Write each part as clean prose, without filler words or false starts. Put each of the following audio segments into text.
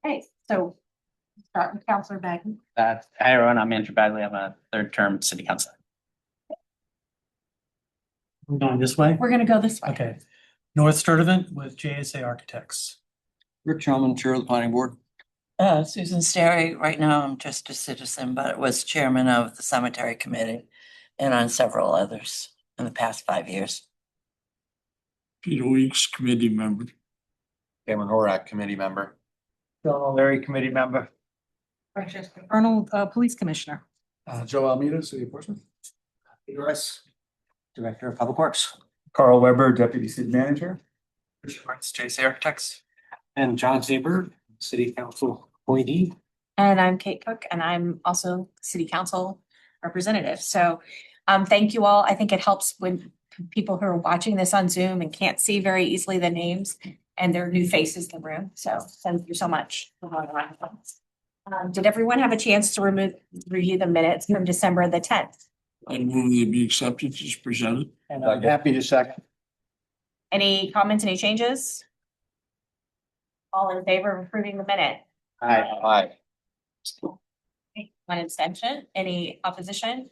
Okay, so start with Counselor Bagley. Hi everyone, I'm Andrew Bagley. I'm a third term city councilor. We're going this way? We're gonna go this way. Okay. North Sturtevant with JSA Architects. Rick Chalman, Chair of the Planning Board. Susan Sterry, right now I'm just a citizen, but was chairman of the cemetery committee and on several others in the past 5 years. Peter Weeks, committee member. Cameron Horak, Committee Member. Bill Larry, committee member. Francesca Arnold, Police Commissioner. Joe Almeida, City of Portsmouth. Peter Rice, Director of Public Works. Carl Weber, deputy city manager. Richard Martins, JC Architects. And John Saber, City Council appointee. And I'm Kate Cook, and I'm also City Council representative. So thank you all. I think it helps when people who are watching this on Zoom and can't see very easily the names and their new faces in the room. So thank you so much for going around. Did everyone have a chance to review the minutes from December the 10th? I move they be accepted as presented. And I'm happy to second. Any comments, any changes? All in favor of approving the minute? Aye. One abstention, any opposition?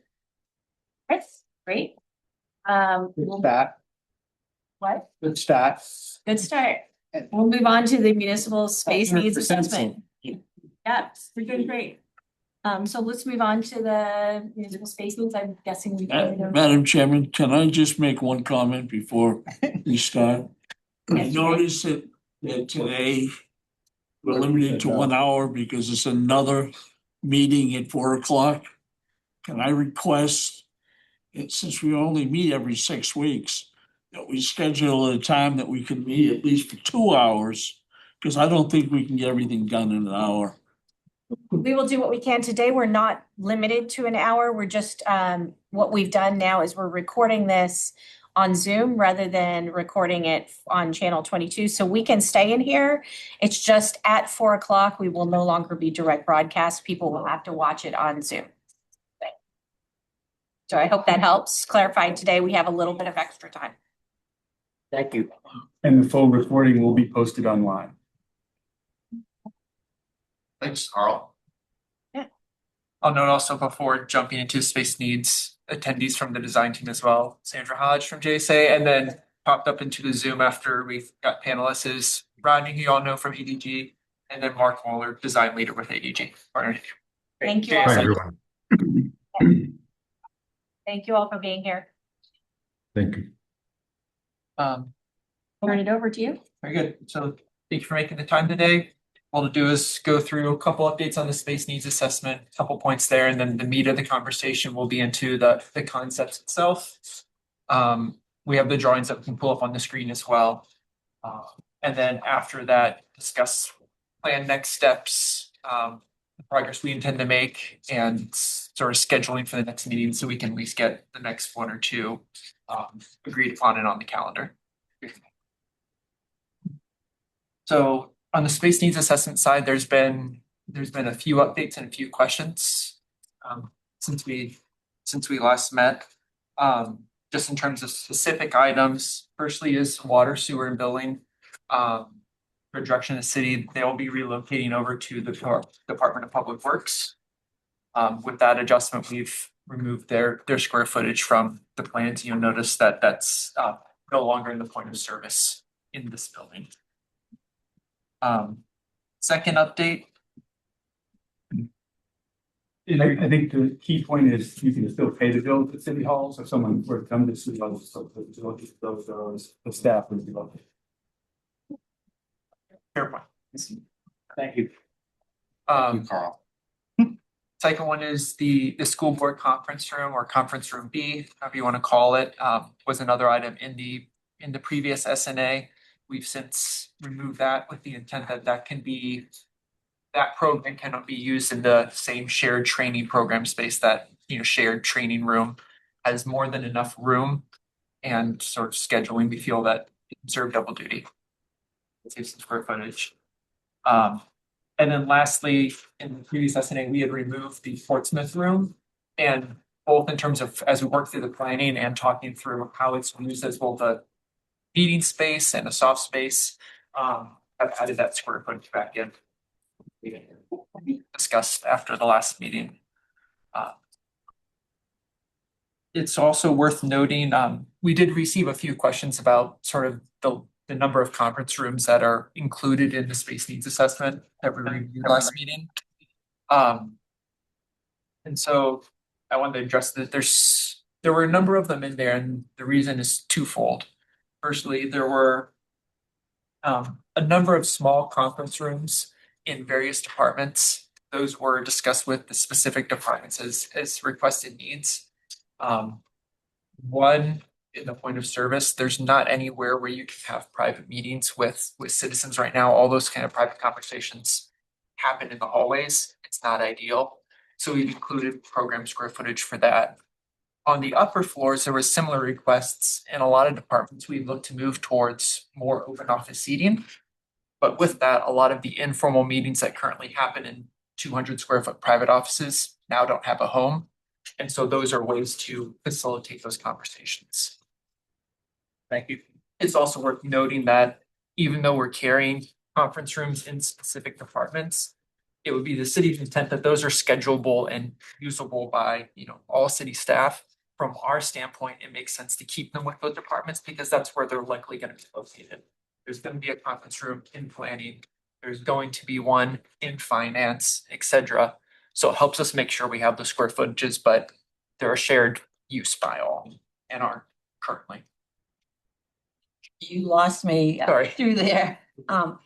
Chris, great. Good start. What? Good start. Good start. We'll move on to the municipal space needs 100% assessment. Yeah, we're doing great. So let's move on to the municipal space needs. I'm guessing we. Madam Chairman, can I just make one comment before we start? I Yes, you may. noticed that today we're limited to 1 hour because it's another meeting at 4 o'clock. Can I request, since we only meet every 6 weeks, that we schedule a time that we can meet at least for 2 hours? Because I don't think we can get everything done in an hour. We will do what we can. Today, we're not limited to an hour. We're just, what we've done now is we're recording this on Zoom rather than recording it on channel 22. So we can stay in here. It's just at 4 o'clock. We will no longer be direct broadcast. People will have to watch it on Zoom. So I hope that helps clarify. Today, we have a little bit of extra time. Thank you. And the full recording will be posted online. Thanks, Carl. I'll note also before jumping into space needs, attendees from the design team as well. Sandra Hodge from JSA, and then popped up into the Zoom after we've got panelists is Rodney, who you all know from ADG, and then Mark Moeller, design leader with ADG. Thank you all. Thank you all for being here. Thank you. Turn it over to you. Very good. So thank you for making the time today. All to do is go through a couple updates on the space needs assessment, a couple points there, and then the meat of the conversation will be into the concepts itself. We have the drawings that we can pull up on the screen as well. And then after that, discuss plan next steps, the progress we intend to make, and sort of scheduling for the next meeting so we can at least get the next one or two agreed upon and on the calendar. So on the space needs assessment side, there's been a few updates and a few questions since we last met. Just in terms of specific items, firstly is water, sewer, and billing. For direction of the city, they will be relocating over to the Department of Public Works. With that adjustment, we've removed their square footage from the plans. You'll notice that that's no longer in the point of service in this building. Second update. I think the key point is you can still pay the bill at City Hall. So if someone were to come to City Hall, the staff would be local. Fair point. Thank you. Carl. Second one is the school board conference room, or conference room B, however you want to call it, was another item in the previous SNA. We've since removed that with the intent that that program cannot be used in the same shared training program space. That, shared training room has more than enough room, and sort of scheduling, we feel that it can serve double duty. Save some square footage. And then lastly, in the previous SNA, we had removed the Portsmouth room, and both in terms of as we work through the planning and talking through how it's used as both a meeting space and a soft space, I've added that square footage back in. discussed after the last meeting. It's also worth noting, we did receive a few questions about sort of the number of conference rooms that are included in the space needs assessment that we reviewed last meeting. And so I wanted to address that there were a number of them in there, and the reason is twofold. Firstly, there were a number of small conference rooms in various departments. Those were discussed with the specific departments as requested needs. One, in the point of service, there's not anywhere where you can have private meetings with citizens right now. All those kind of private conversations happen in the hallways. It's not ideal. So we've included program square footage for that. On the upper floors, there were similar requests. In a lot of departments, we look to move towards more open office seating. But with that, a lot of the informal meetings that currently happen in 200 square foot private offices now don't have a home. And so those are ways to facilitate those conversations. Thank you. It's also worth noting that even though we're carrying conference rooms in specific departments, it would be the city's intent that those are schedulable and usable by, all city staff. From our standpoint, it makes sense to keep them with those departments because that's where they're likely going to be located. There's going to be a conference room in planning. There's going to be one in finance, etc. So it helps us make sure we have the square footages, but they're a shared use by all and aren't currently. You lost me Sorry. through there.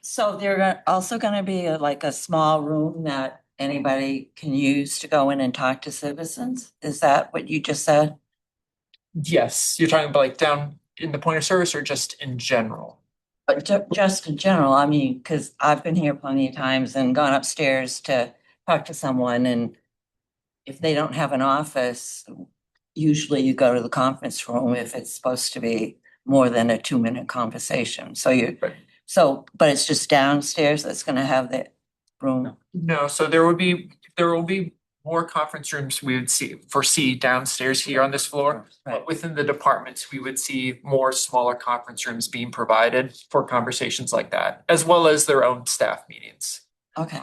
So there also gonna be like a small room that anybody can use to go in and talk to citizens? Is that what you just said? Yes, you're talking about like down in the point of service or just in general? But just in general, I mean, because I've been here plenty of times and gone upstairs to talk to someone, and if they don't have an office, usually you go to the conference room if it's supposed to be more than a 2-minute conversation. So Right. but it's just downstairs that's gonna have the room. No, so there will be more conference rooms we would foresee downstairs here on this floor. Right. But within the departments, we would see more smaller conference rooms being provided for conversations like that, as well as their own staff meetings. Okay.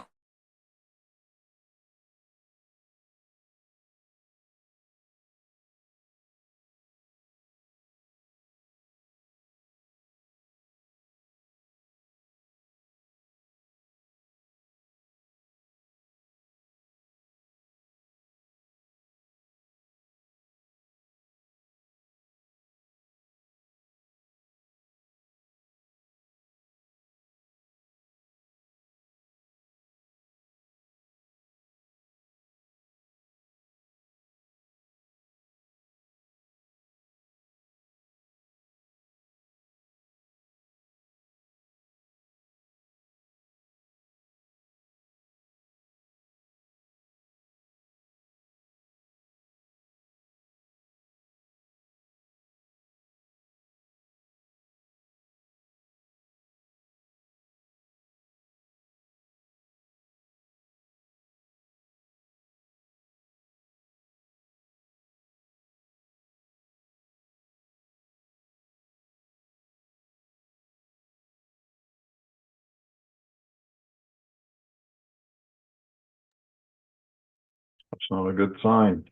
That's not a good sign.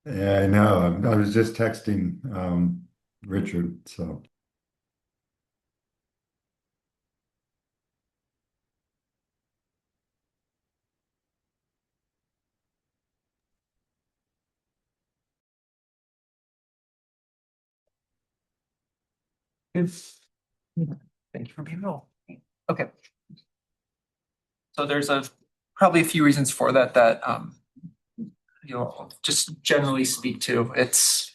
Yeah, I know. I was just texting Richard, so. Thank you for being real. Okay. So there's probably a few reasons for that just generally speak to. It's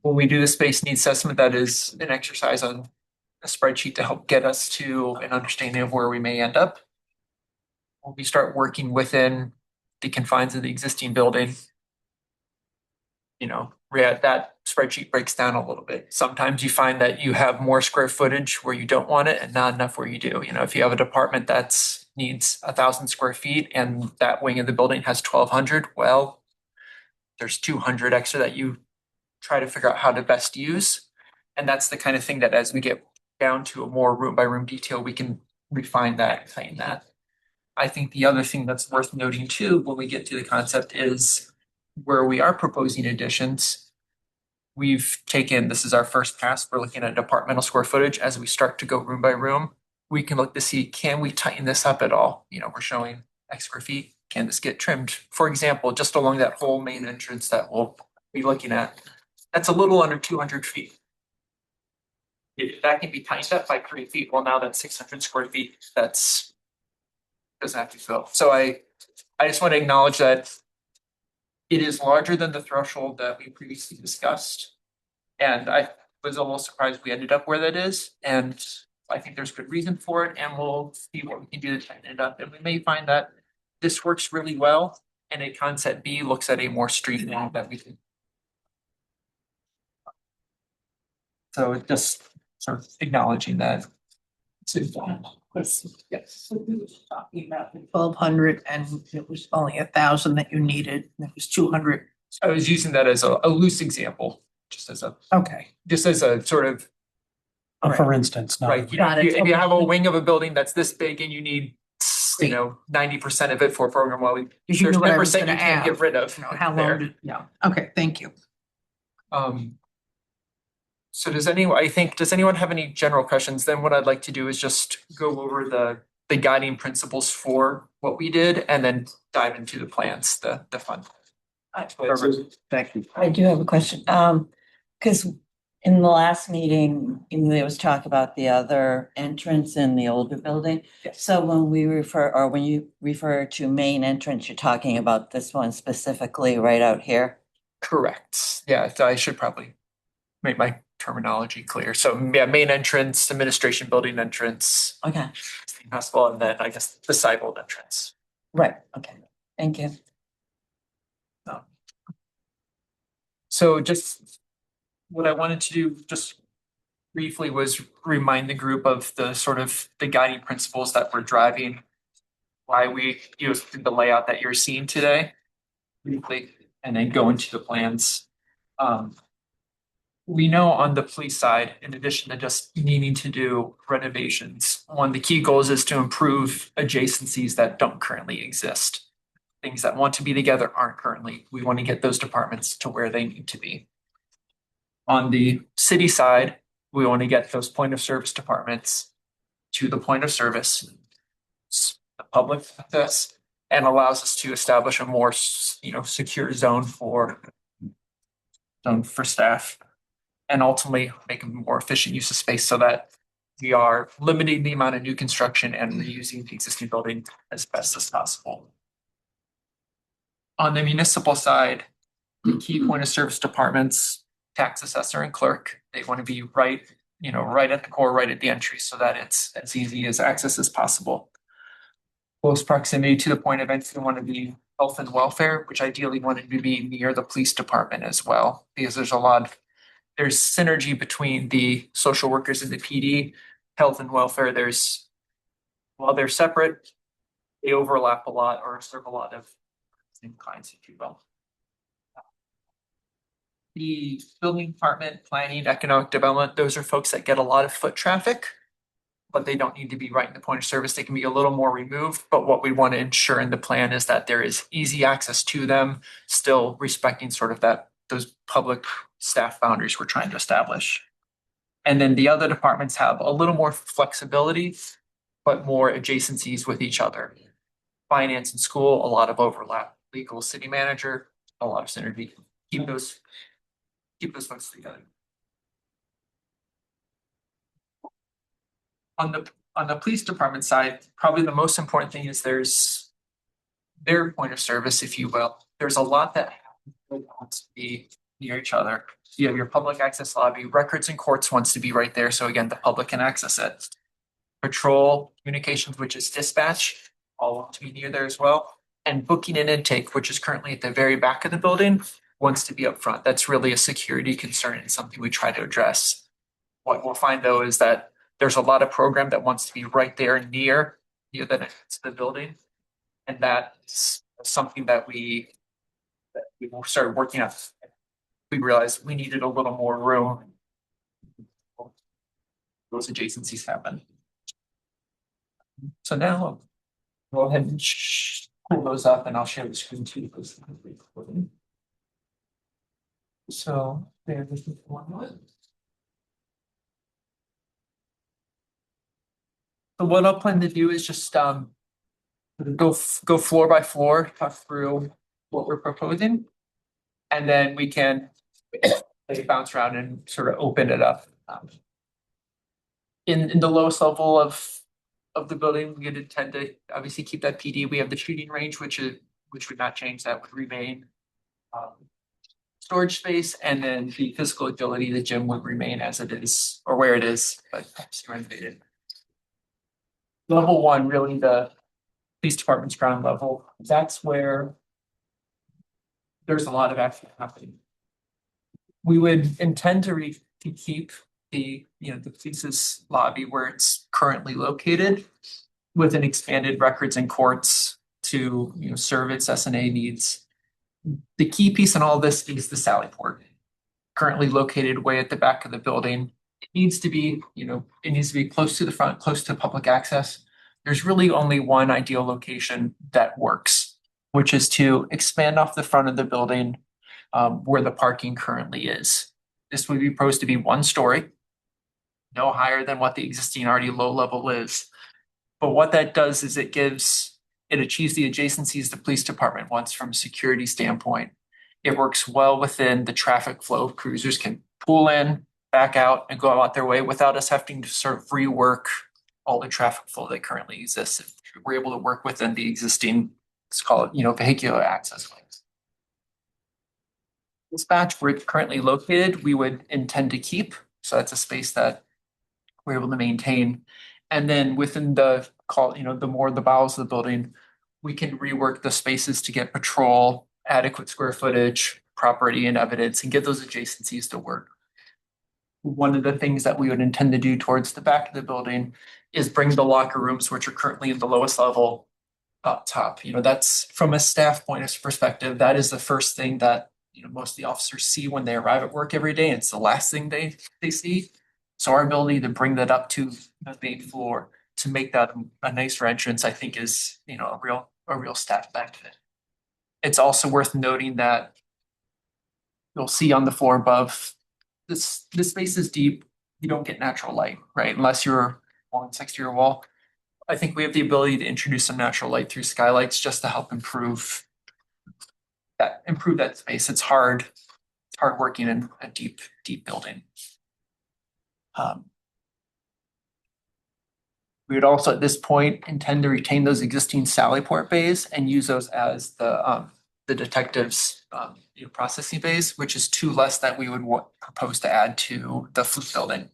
when we do the space needs assessment, that is an exercise on a spreadsheet to help get us to an understanding of where we may end up. When we start working within the confines of the existing building, that spreadsheet breaks down a little bit. Sometimes you find that you have more square footage where you don't want it and not enough where you do. If you have a department that's needs 1,000 square feet and that wing of the building has 1,200, well, there's 200 extra that you try to figure out how to best use. And that's the kind of thing that as we get down to a more room by room detail, we can refine that, tighten that. I think the other thing that's worth noting too, when we get to the concept is where we are proposing additions. We've taken, this is our first pass, we're looking at departmental square footage as we start to go room by room. We can look to see, can we tighten this up at all? You know, we're showing X square feet, can this get trimmed? For example, just along that whole main entrance that we'll be looking at, that's a little under 200 feet. If that can be tightened up by 3 feet, well, now that's 600 square feet, that's doesn't have to fill. So I just want to acknowledge that it is larger than the threshold that we previously discussed. And I was almost surprised we ended up where that is, and I think there's good reason for it, and we'll see what we can do to tighten it up. And we may find that this works really well, and a concept B looks at a more streamlined that we can. So it just sort of acknowledging that. Yes. Talking about the 1,200 and it was only 1,000 that you needed, and it was 200. I was using that as a loose example, just as a sort of, For instance, not. right, you know, Got it. if you have a Okay. wing of a building that's this big and you need, you know, 90% of it for a program, well, Did you there's know what I 10% was you gonna can't get ask? rid of You know, how there. long did, yeah, okay, thank you. So does anyone have any general questions? Then what I'd like to do is just go over the guiding principles for what we did and then dive into the plans, the fun. Thank you. I do have a question. Because in the last meeting, there was talk about the other entrance in the older building. Yes. So when you refer to main entrance, you're talking about this one specifically right out here? Correct. Yeah, so I should probably make my terminology clear. So yeah, main entrance, administration building entrance, Okay, hospital, and then I guess the sidewalk entrance. right, okay, thank you. So just what I wanted to do just briefly was remind the group of the sort of the guiding principles that we're driving, why we use the layout that you're seeing today briefly, and then go into the plans. We know on the police side, in addition to just needing to do renovations, one of the key goals is to improve adjacencies that don't currently exist. Things that want to be together aren't currently. We want to get those departments to where they need to be. On the city side, we want to get those point of service departments to the point of service. The public access and allows us to establish a more, secure zone for staff. And ultimately make a more efficient use of space so that we are limiting the amount of new construction and reusing the existing building as best as possible. On the municipal side, the key point of service departments, tax assessor and clerk, they want to be right at the core, right at the entry, so that it's as easy as access as possible. Close proximity to the point of entry want to be health and welfare, which ideally wanted to be near the police department as well, because there's synergy between the social workers and the PD, health and welfare. While they're separate, they overlap a lot or serve a lot of same clients, if you will. The building department, planning, economic development, those are folks that get a lot of foot traffic, but they don't need to be right in the point of service. They can be a little more removed, but what we want to ensure in the plan is that there is easy access to them, still respecting sort of those public staff boundaries we're trying to establish. And then the other departments have a little more flexibility, but more adjacencies with each other. Finance and school, a lot of overlap. Legal, city manager, a lot of synergy. Keep those folks together. On the police department side, probably the most important thing is there's their point of service, if you will. There's a lot that wants to be near each other. You have your public access lobby, records and courts wants to be right there. So again, the public can access it. Patrol, communications, which is dispatch, all want to be near there as well. And booking and intake, which is currently at the very back of the building, wants to be up front. That's really a security concern and something we try to address. What we'll find though is that there's a lot of program that wants to be right there near the building. And that's something that we will start working on. We realized we needed a little more room. Those adjacencies happen. So now I'll go ahead and pull those up and I'll share the screen too. So there this is one moment. So what I'll plan to do is just go floor by floor, talk through what we're proposing. And then we can like bounce around and sort of open it up. In the lowest level of the building, we would tend to obviously keep that PD. We have the shooting range, which would not change, that would remain. Storage space, and then the physical agility, the gym would remain as it is, or where it is, but perhaps renovated. Level one, really the police department's ground level, that's where there's a lot of action happening. We would intend to keep the police's lobby where it's currently located with an expanded records and courts to, serve its SNA needs. The key piece in all this is the Sally Port, currently located way at the back of the building. It needs to be, it needs to be close to the front, close to public access. There's really only one ideal location that works, which is to expand off the front of the building where the parking currently is. This would be proposed to be 1 story, no higher than what the existing already low level is. But what that does is it achieves the adjacencies the police department wants from a security standpoint. It works well within the traffic flow. Cruisers can pull in, back out, and go out their way without us having to sort of rework all the traffic flow that currently exists. We're able to work within the existing, let's call it, vehicular access lanes. Dispatch, where it's currently located, we would intend to keep. So that's a space that we're able to maintain. And then within the the bowels of the building, we can rework the spaces to get patrol, adequate square footage, property and evidence, and get those adjacencies to work. One of the things that we would intend to do towards the back of the building is bring the locker rooms, which are currently in the lowest level, up top. That's from a staff point of perspective, that is the first thing that most of the officers see when they arrive at work every day. It's the last thing they see. So our ability to bring that up to the main floor to make that a nicer entrance, I think is, a real staff benefit. It's also worth noting that you'll see on the floor above, this space is deep. You don't get natural light, right? Unless you're along the exterior wall. I think we have the ability to introduce some natural light through skylights just to help improve that space. It's hard working in a deep building. We would also at this point intend to retain those existing Sallyport bays and use those as the detectives processing bays, which is 2 less that we would propose to add to the Fluke building.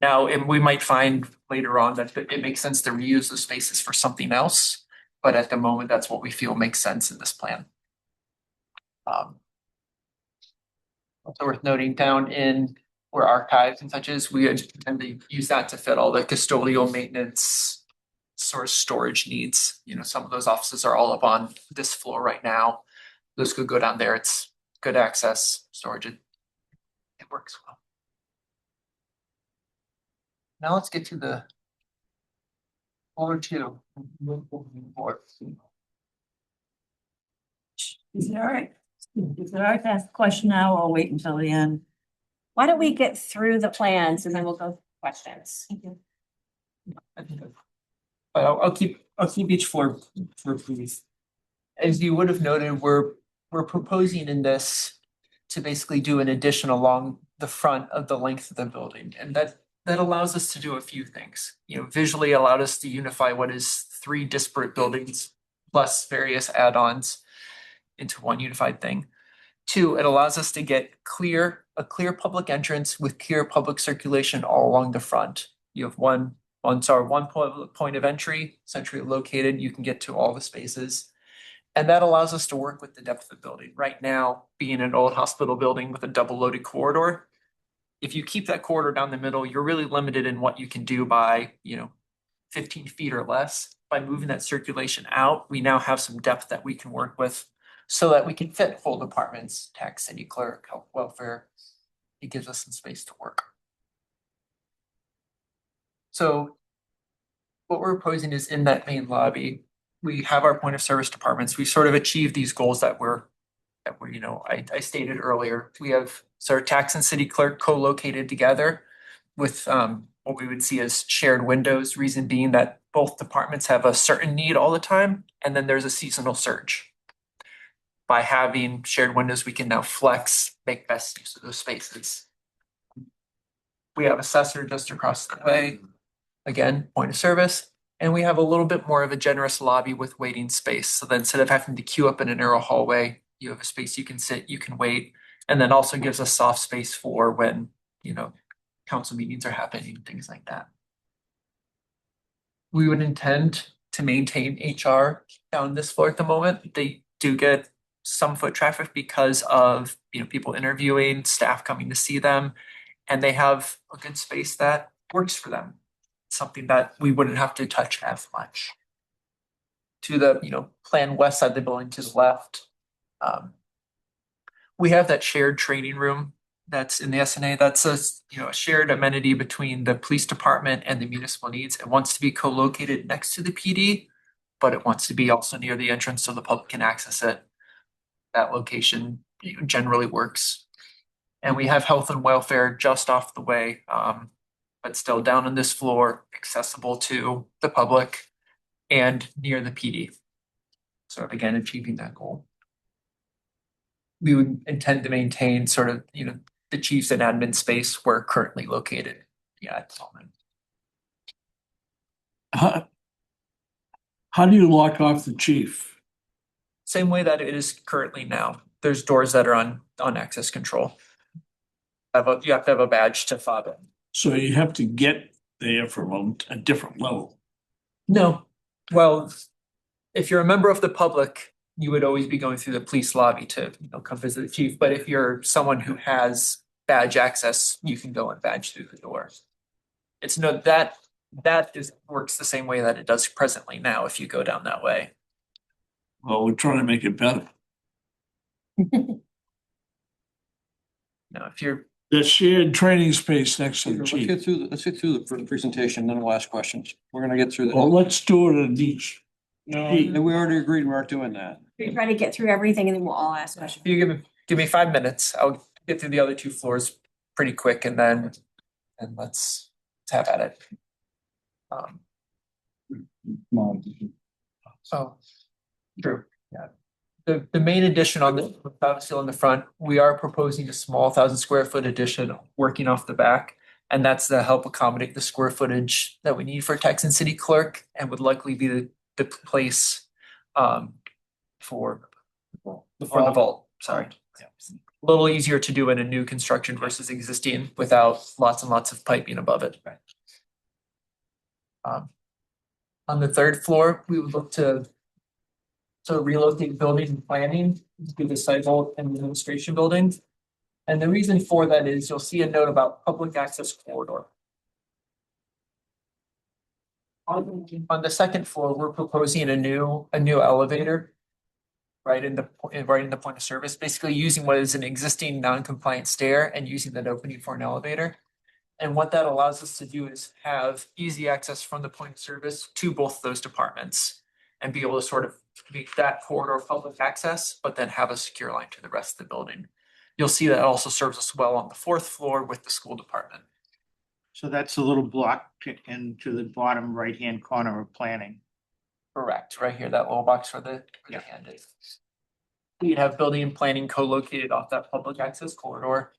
Now, we might find later on that it makes sense to reuse the spaces for something else, but at the moment, that's what we feel makes sense in this plan. Also worth noting, down in where archives and such is, we tend to use that to fit all the custodial maintenance sort of storage needs. Some of those offices are all up on this floor right now. Those could go down there. It's good access storage. It works well. Now let's get to the floor 2. Is it all right? Is it all right to ask a question now or wait until the end? Why don't we get through the plans and then we'll go to questions? Thank you. But I'll keep each floor brief. As you would have noted, we're proposing in this to basically do an addition along the front of the length of the building, and that allows us to do a few things. Visually allowed us to unify what is 3 disparate buildings plus various add-ons into one unified thing. 2, it allows us to get a clear public entrance with clear public circulation all along the front. You have one point of entry, centrally located. You can get to all the spaces. And that allows us to work with the depth of the building. Right now, being an old hospital building with a double loaded corridor, if you keep that corridor down the middle, you're really limited in what you can do by, 15 feet or less. By moving that circulation out, we now have some depth that we can work with so that we can fit full departments, tech, city clerk, health, welfare. It gives us some space to work. So what we're proposing is in that main lobby, we have our point of service departments. We sort of achieved these goals that were, I stated earlier. We have sort of tax and city clerk co-located together with what we would see as shared windows, reason being that both departments have a certain need all the time, and then there's a seasonal surge. By having shared windows, we can now flex, make best use of those spaces. We have assessor just across the way, again, point of service, and we have a little bit more of a generous lobby with waiting space. So then instead of having to queue up in a narrow hallway, you have a space you can sit, you can wait, and then also gives us soft space for when, council meetings are happening, things like that. We would intend to maintain HR down this floor at the moment. They do get some foot traffic because of, people interviewing, staff coming to see them, and they have a good space that works for them. Something that we wouldn't have to touch as much. To the, plan west side of the building to the left. We have that shared training room that's in the SNA. That's a shared amenity between the police department and the municipal needs. It wants to be co-located next to the PD, but it wants to be also near the entrance so the public can access it. That location generally works. And we have health and welfare just off the way, but still down on this floor, accessible to the public and near the PD. So again, achieving that goal. We would intend to maintain sort of, the chiefs and admin space we're currently located. Yeah, at the moment. How do you lock off the chief? Same way that it is currently now. There's doors that are on access control. You have to have a badge to fob it. So you have to get there from a different level. No. Well, if you're a member of the public, you would always be going through the police lobby to come visit the chief. But if you're someone who has badge access, you can go and badge through the door. It's that works the same way that it does presently now if you go down that way. Well, we're trying to make it better. Now, if you're The shared training space next to the Let's chief. get through the presentation, then we'll ask questions. We're gonna get through Well, that. let's do it in each. And we already agreed we aren't doing that. We try to get through everything and then we'll all ask questions. If you give me 5 minutes, I'll get through the other 2 floors pretty quick and let's have at it. So, true, yeah. The main addition on the, obviously on the front, we are proposing a small 1,000 square foot addition working off the back. And that's to help accommodate the square footage that we need for tax and city clerk and would likely be the place for the vault, sorry. A little easier to do in a new construction versus existing without lots and lots of piping above it. On the 3rd floor, we would look to relocate building and planning to the site vault and the administration building. And the reason for that is you'll see a note about public access corridor. On the 2nd floor, we're proposing a new elevator. Right in the point of service, basically using what is an existing non-compliant stair and using that opening for an elevator. And what that allows us to do is have easy access from the point of service to both those departments and be able to sort of make that corridor public access, but then have a secure line to the rest of the building. You'll see that also serves us well on the 4th floor with the school department. So that's a little block into the bottom right-hand corner of planning. Correct, right here, that little box where the hand is. We'd have building and planning co-located off that public access corridor.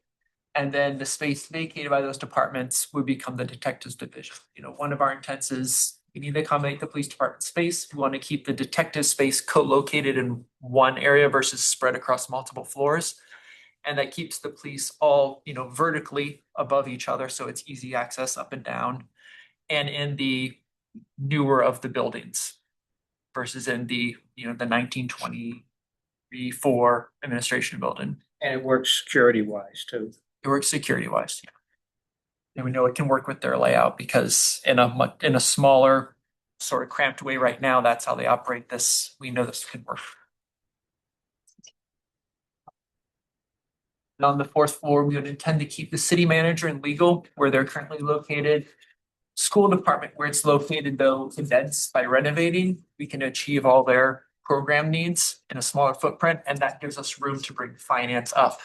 And then the space vacated by those departments would become the detectives division. One of our intents is we need to accommodate the police department space. We want to keep the detective space co-located in one area versus spread across multiple floors. And that keeps the police all, vertically above each other, so it's easy access up and down. And in the newer of the buildings versus in the 1924 administration building. And it works security wise too. It works security wise. Yeah. And we know it can work with their layout because in a smaller sort of cramped way right now, that's how they operate this. We know this can work. And on the 4th floor, we would intend to keep the city manager and legal where they're currently located. school department, where it's located though, condense by renovating, we can achieve all their program needs in a smaller footprint, and that gives us room to bring finance up.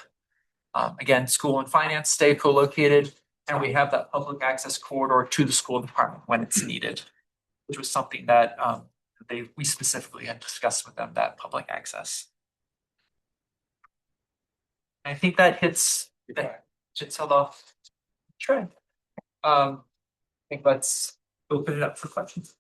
Again, school and finance stay co-located, and we have that public access corridor to the school department when it's needed, which was something that we specifically had discussed with them, that public access. I think that hits all off. Sure. I think let's open it up for questions.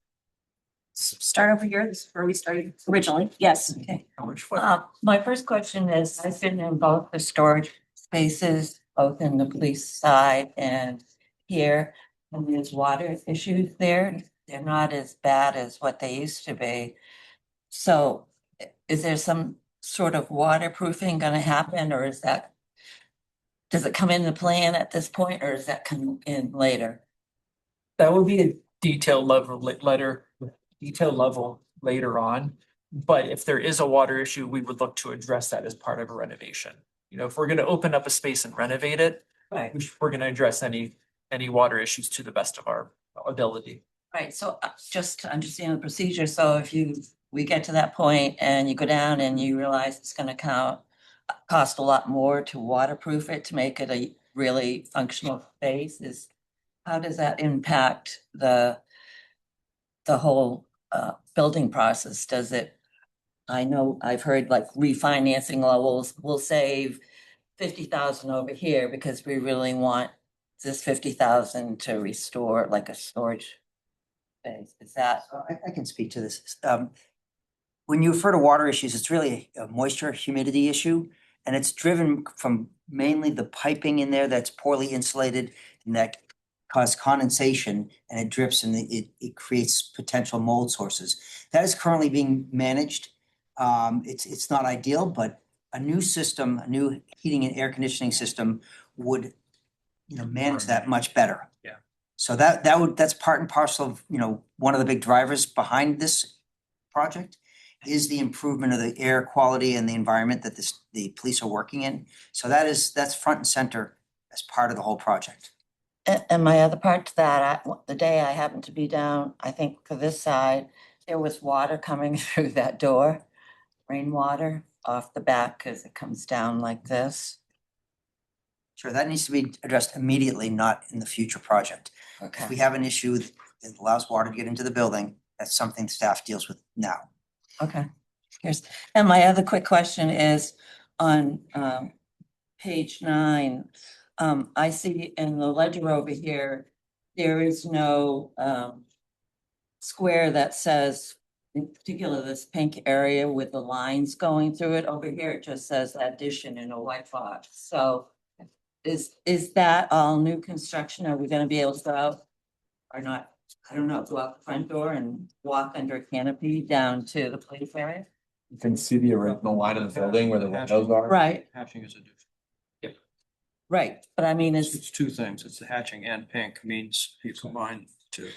Start over here. This is where we started originally. Yes. Okay. How much fun? My first question is, I've been in both the storage spaces, both in the police side and here, and there's water issues there. They're not as bad as what they used to be. So is there some sort of waterproofing gonna happen, or does it come in the plan at this point, or does that come in later? That would be a detailed level later on. But if there is a water issue, we would look to address that as part of a renovation. You know, if we're gonna open up a space and renovate it, Right. we're gonna address any water issues to the best of our ability. Right, so just to understand the procedure, so if we get to that point and you go down and you realize it's gonna cost a lot more to waterproof it, to make it a really functional space, how does that impact the whole building process? Does it, I know I've heard like refinancing levels will save 50,000 over here because we really want this 50,000 to restore like a storage space. Is that? I can speak to this. When you refer to water issues, it's really a moisture humidity issue. And it's driven from mainly the piping in there that's poorly insulated and that cause condensation, and it drips and it creates potential mold sources. That is currently being managed. It's not ideal, but a new system, a new heating and air conditioning system would, manage that much better. Yeah. So that's part and parcel of, one of the big drivers behind this project is the improvement of the air quality and the environment that the police are working in. So that's front and center as part of the whole project. And my other part to that, the day I happened to be down, I think for this side, there was water coming through that door, rainwater off the back because it comes down like this. Sure, that needs to be addressed immediately, not in the future project. Okay. If we have an issue that allows water to get into the building, that's something staff deals with now. Okay. And my other quick question is on page 9. I see in the ledger over here, there is no square that says, in particular, this pink area with the lines going through it. Over here, it just says addition in a white box. So is that all new construction? Are we gonna be able to go out or not? I don't know, go out the front door and walk under a canopy down to the police area? You can see the original line of the building where the windows are. Right, Hatching is a different. right. But I mean, It's two things. It's the hatching and pink means you combine two.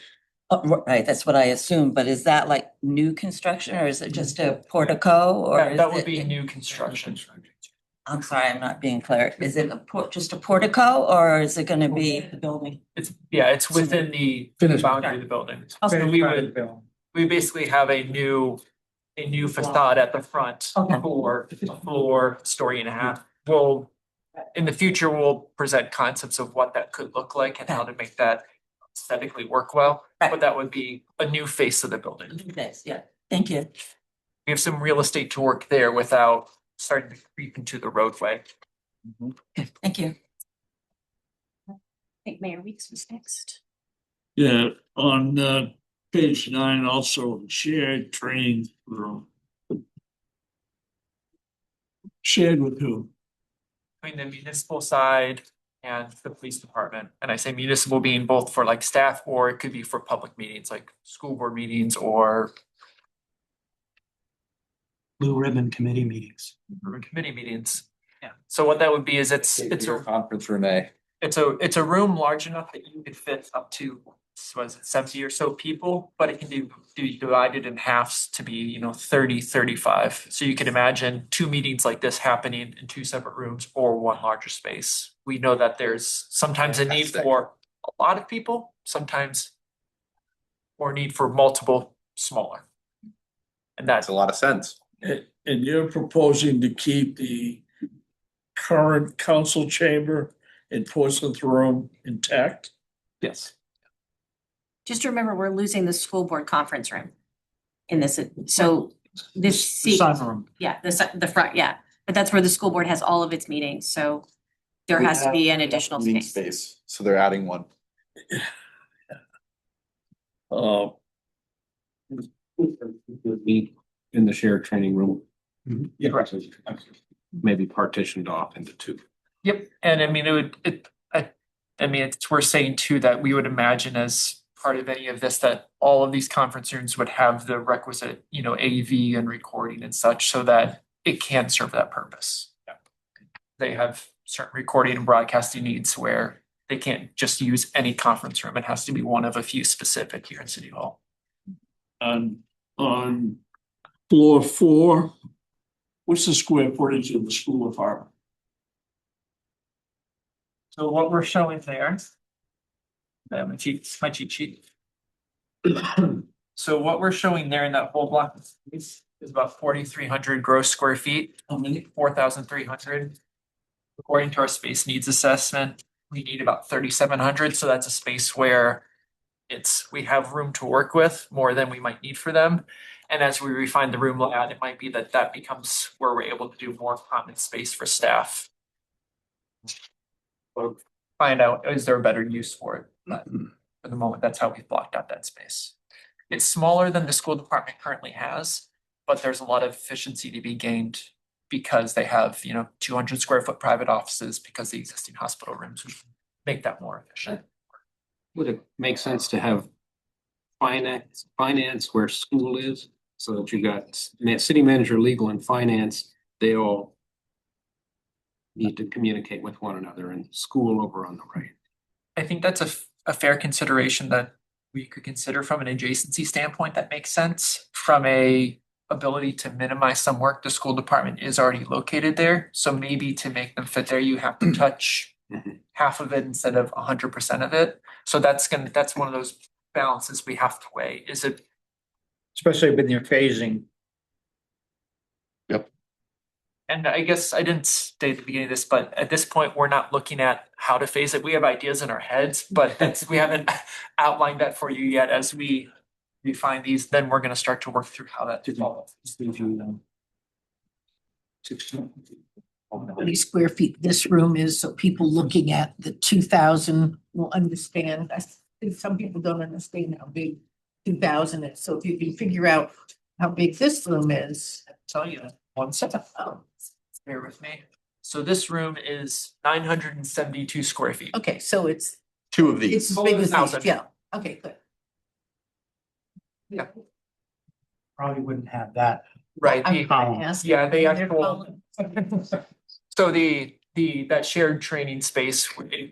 right, that's what I assumed. But is that like new construction or is it just a portico or? That is would it- be new construction. I'm sorry, I'm not being clear. Is it just a portico or is it gonna be the building? It's within the boundary of the building. So we basically have a new facade at the front Okay. for a floor, story and a half. In the future, we'll present concepts of what that could look like and how to make that aesthetically work well. Right. But that would be a new face of the building. Yes, yeah, thank you. We have some real estate to work there without starting to creep into the roadway. Thank you. I think Mayor Weeks was next. Yeah, on page 9, also shared training room. Shared with who? Between the municipal side and the police department. And I say municipal being both for like staff, or it could be for public meetings, like school board meetings or Blue ribbon committee meetings. committee meetings. Yeah. So what that would be is it's Your a conference room A. it's a room large enough that you could fit up to, was it 70 or so people, but it can be divided in halves to be, 30, 35. So you can imagine 2 meetings like this happening in 2 separate rooms or one larger space. We know that there's sometimes a need for a lot of people, sometimes or need for multiple smaller. And that's That's a lot of sense. And you're proposing to keep the current council chamber in Portsmouth Room intact? yes. Just remember, we're losing the school board conference room in this, so this seat, Sunroom. yeah, the front, yeah. But that's where the school board has all of its meetings, so there has to be an additional Meeting space. So they're adding one. Would be in the shared training room. Yeah. Maybe partitioned off into two. Yep, and I mean, I mean, it's worth saying too, that we would imagine as part of any of this, that all of these conference rooms would have the requisite, AV and recording and such, so that it can serve that purpose. They have certain recording and broadcasting needs where they can't just use any conference room. It has to be one of a few specific here in City Hall. On floor 4, what's the square footage of the school apartment? So what we're showing there. My cheat sheet. So what we're showing there in that whole block is about 4,300 gross square feet. How many? 4,300. According to our space needs assessment, we need about 3,700, so that's a space where we have room to work with more than we might need for them. And as we refine the room layout, it might be that becomes where we're able to do more common space for staff. Or find out, is there a better use for it? But for the moment, that's how we've blocked out that space. It's smaller than the school department currently has, but there's a lot of efficiency to be gained because they have, 200 square foot private offices, because the existing hospital rooms would make that more efficient. Would it make sense to have finance where school is? So that you got city manager, legal and finance, they all need to communicate with one another, and school over on the right. I think that's a fair consideration that we could consider from an adjacency standpoint. That makes sense. From a ability to minimize some work, the school department is already located there. So maybe to make them fit there, you have to touch half of it instead of 100% of it. So that's one of those balances we have to weigh. Is it? Especially with your phasing. And I guess I didn't state at the beginning of this, but at this point, we're not looking at how to phase it. We have ideas in our heads, but we haven't outlined that for you yet. As we refine these, then we're gonna start to work through how that develops. How many square feet this room is, so people looking at the 2,000 will understand. I think some people don't understand how big 2,000 is, so if you can figure out how big this room is. I'll tell you, 1 second. Bear with me. So this room is 972 square feet. Okay, so it's 2 of these. as big as these, 1,000. yeah, okay, good. Yeah. Probably wouldn't have that. Right. I'm the- asking. Yeah, they They're actual. calling. So that shared training space,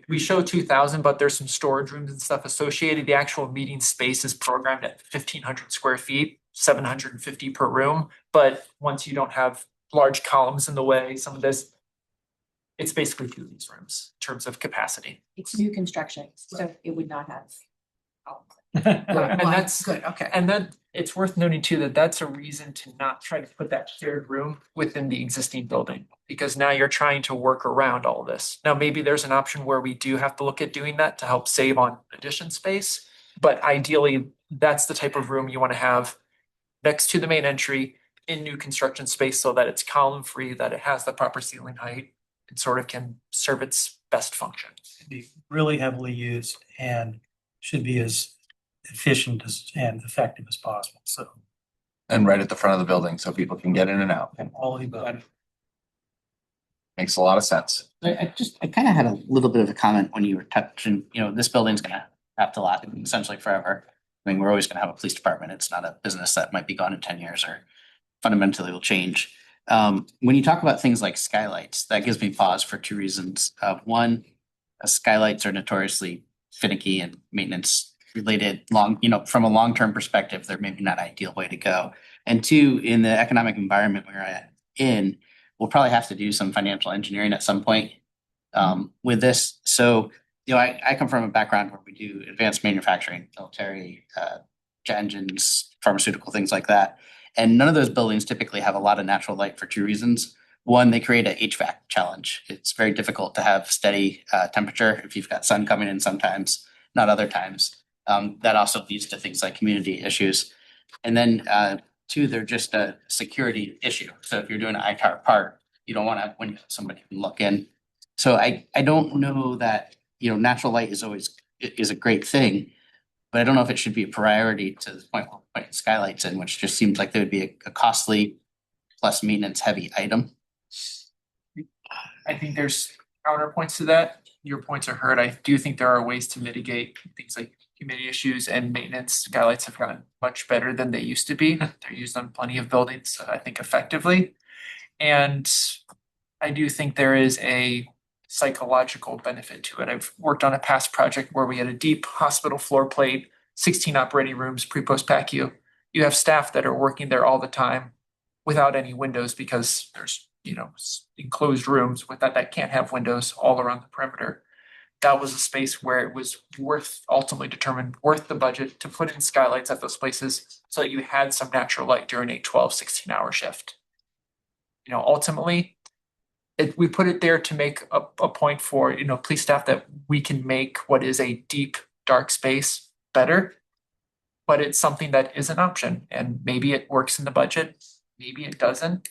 we show 2,000, but there's some storage rooms and stuff associated. The actual meeting space is programmed at 1,500 square feet, 750 per room. But once you don't have large columns in the way, some of this, it's basically 2 of these rooms in terms of capacity. It's new construction, so it would not have. And Why? that's Good, okay. And then it's worth noting too, that that's a reason to not try to put that shared room within the existing building. Because now you're trying to work around all this. Now, maybe there's an option where we do have to look at doing that to help save on addition space. But ideally, that's the type of room you want to have next to the main entry in new construction space, so that it's column free, that it has the proper ceiling height, and sort of can serve its best function. Be really heavily used and should be as efficient and effective as possible, so. And right at the front of the building so people can get in and out. And all the above. Makes a lot of sense. I kind of had a little bit of a comment when you were touching, this building's gonna have to last essentially forever. I mean, we're always gonna have a police department. It's not a business that might be gone in 10 years or fundamentally will change. When you talk about things like skylights, that gives me pause for 2 reasons. One, skylights are notoriously finicky and maintenance related from a long-term perspective, they're maybe not an ideal way to go. And 2, in the economic environment we're in, we'll probably have to do some financial engineering at some point with this. So, I come from a background where we do advanced manufacturing, military, jet engines, pharmaceutical, things like that. And none of those buildings typically have a lot of natural light for two reasons. One, they create a HVAC challenge. It's very difficult to have steady temperature if you've got sun coming in sometimes, not other times. That also leads to things like community issues. And then two, they're just a security issue. So if you're doing an ITAR part, you don't want to have windows somebody can look in. So I don't know that, natural light is a great thing, but I don't know if it should be a priority to the point where we're putting skylights in, which just seems like they would be a costly plus maintenance heavy item. I think there's counterpoints to that. Your points are heard. I do think there are ways to mitigate things like humidity issues and maintenance. Skylights have gotten much better than they used to be. They're used on plenty of buildings, I think, effectively. And I do think there is a psychological benefit to it. I've worked on a past project where we had a deep hospital floor plate, 16 operating rooms, pre-post PACU. You have staff that are working there all the time without any windows because there's, enclosed rooms with that can't have windows all around the perimeter. That was a space where it was ultimately determined worth the budget to put in skylights at those places so that you had some natural light during a 12, 16-hour shift. Ultimately, we put it there to make a point for, police staff that we can make what is a deep, dark space better. But it's something that is an option, and maybe it works in the budget, maybe it doesn't.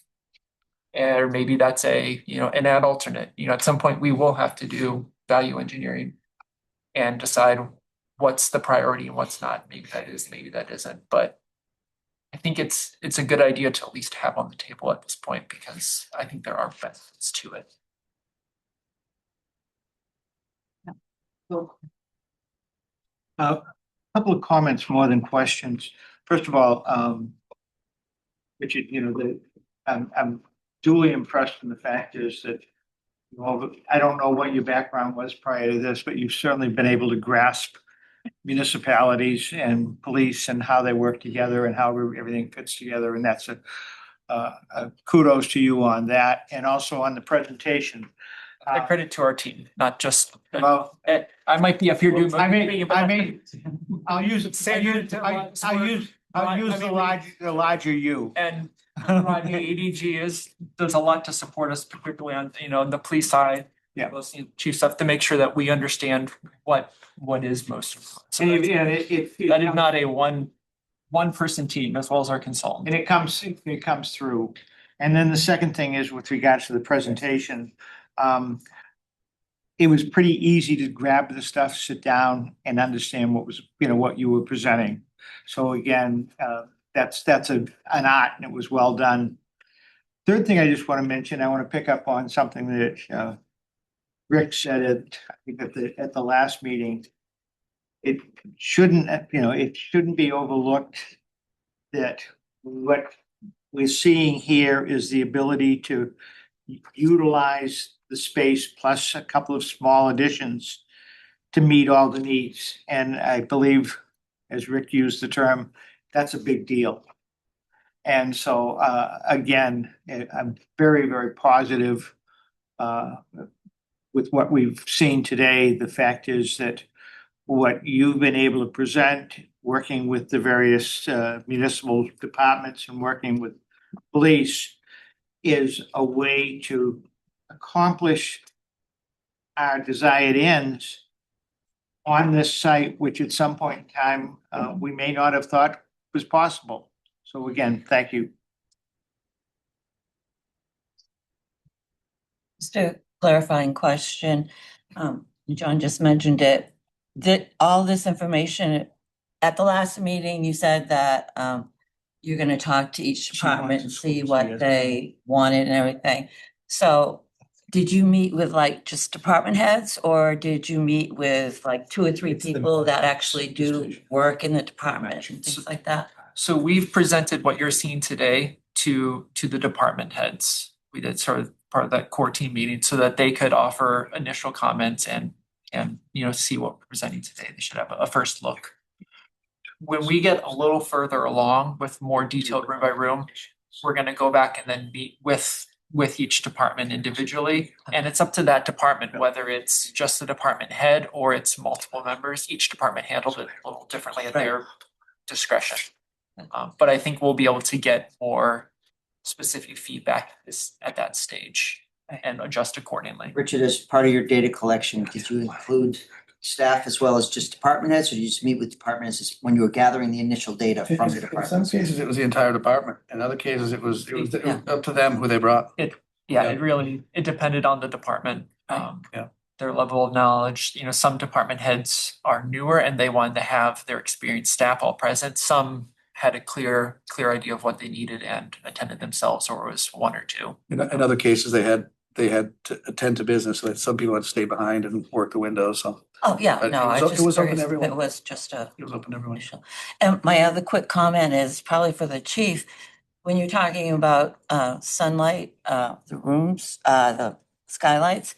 Or maybe that's an ad alternate. At some point we will have to do value engineering and decide what's the priority and what's not. Maybe that is, maybe that isn't, but I think it's a good idea to at least have on the table at this point because I think there are benefits to it. Couple of comments more than questions. First of all, Richard, I'm duly impressed in the fact is that, I don't know what your background was prior to this, but you've certainly been able to grasp municipalities and police and how they work together and how everything fits together. And that's a kudos to you on that. And also on the presentation. A credit to our team, not just, Well, I might be up here doing. I'll use the larger you. And Rodney, ADG does a lot to support us, particularly on, the police side. Yeah. Those chief stuff to make sure that we understand what is most important. So that is not a one person team as well as our consultant. And it comes through. And then the second thing is with regards to the presentation, it was pretty easy to grab the stuff, sit down and understand what you were presenting. So again, that's an art and it was well done. Third thing I just want to mention, I want to pick up on something that Rick said at the last meeting. It shouldn't be overlooked that what we're seeing here is the ability to utilize the space plus a couple of small additions to meet all the needs. And I believe, as Rick used the term, that's a big deal. And so, again, I'm very, very positive with what we've seen today. The fact is that what you've been able to present, working with the various municipal departments and working with police, is a way to accomplish our desired ends on this site, which at some point in time we may not have thought was possible. So again, thank you. Just a clarifying question. John just mentioned it. That all this information at the last meeting, you said that you're going to talk to each department and see what they wanted and everything. So did you meet with like just department heads or did you meet with like 2 or 3 people that actually do work in the department and things like that? So we've presented what you're seeing today to the department heads. We did sort of part of that core team meeting so that they could offer initial comments and see what we're presenting today. They should have a first look. When we get a little further along with more detailed room by room, we're going to go back and then meet with each department individually. And it's up to that department, whether it's just the department head or it's multiple members. Each department handled it a little differently at their discretion. But I think we'll be able to get more specific feedback at that stage and adjust accordingly. Richard, as part of your data collection, did you include staff as well as just department heads, or did you just meet with department heads when you were gathering the initial data from the In some department? cases, it was the entire department. In other cases, it was up to them who they brought. Yeah, it depended on the department. Their level of knowledge, some department heads are newer and they wanted to have their experienced staff all present. Some had a clear idea of what they needed and attended themselves, or it was one or two. In other cases, they had to attend to business, so that some people had to stay behind and work the windows, so. Oh, yeah, But no, I it was just open to curious if everyone. it was just a It was open to everyone. initial. And my other quick comment is probably for the chief. When you're talking about sunlight, the rooms, the skylights,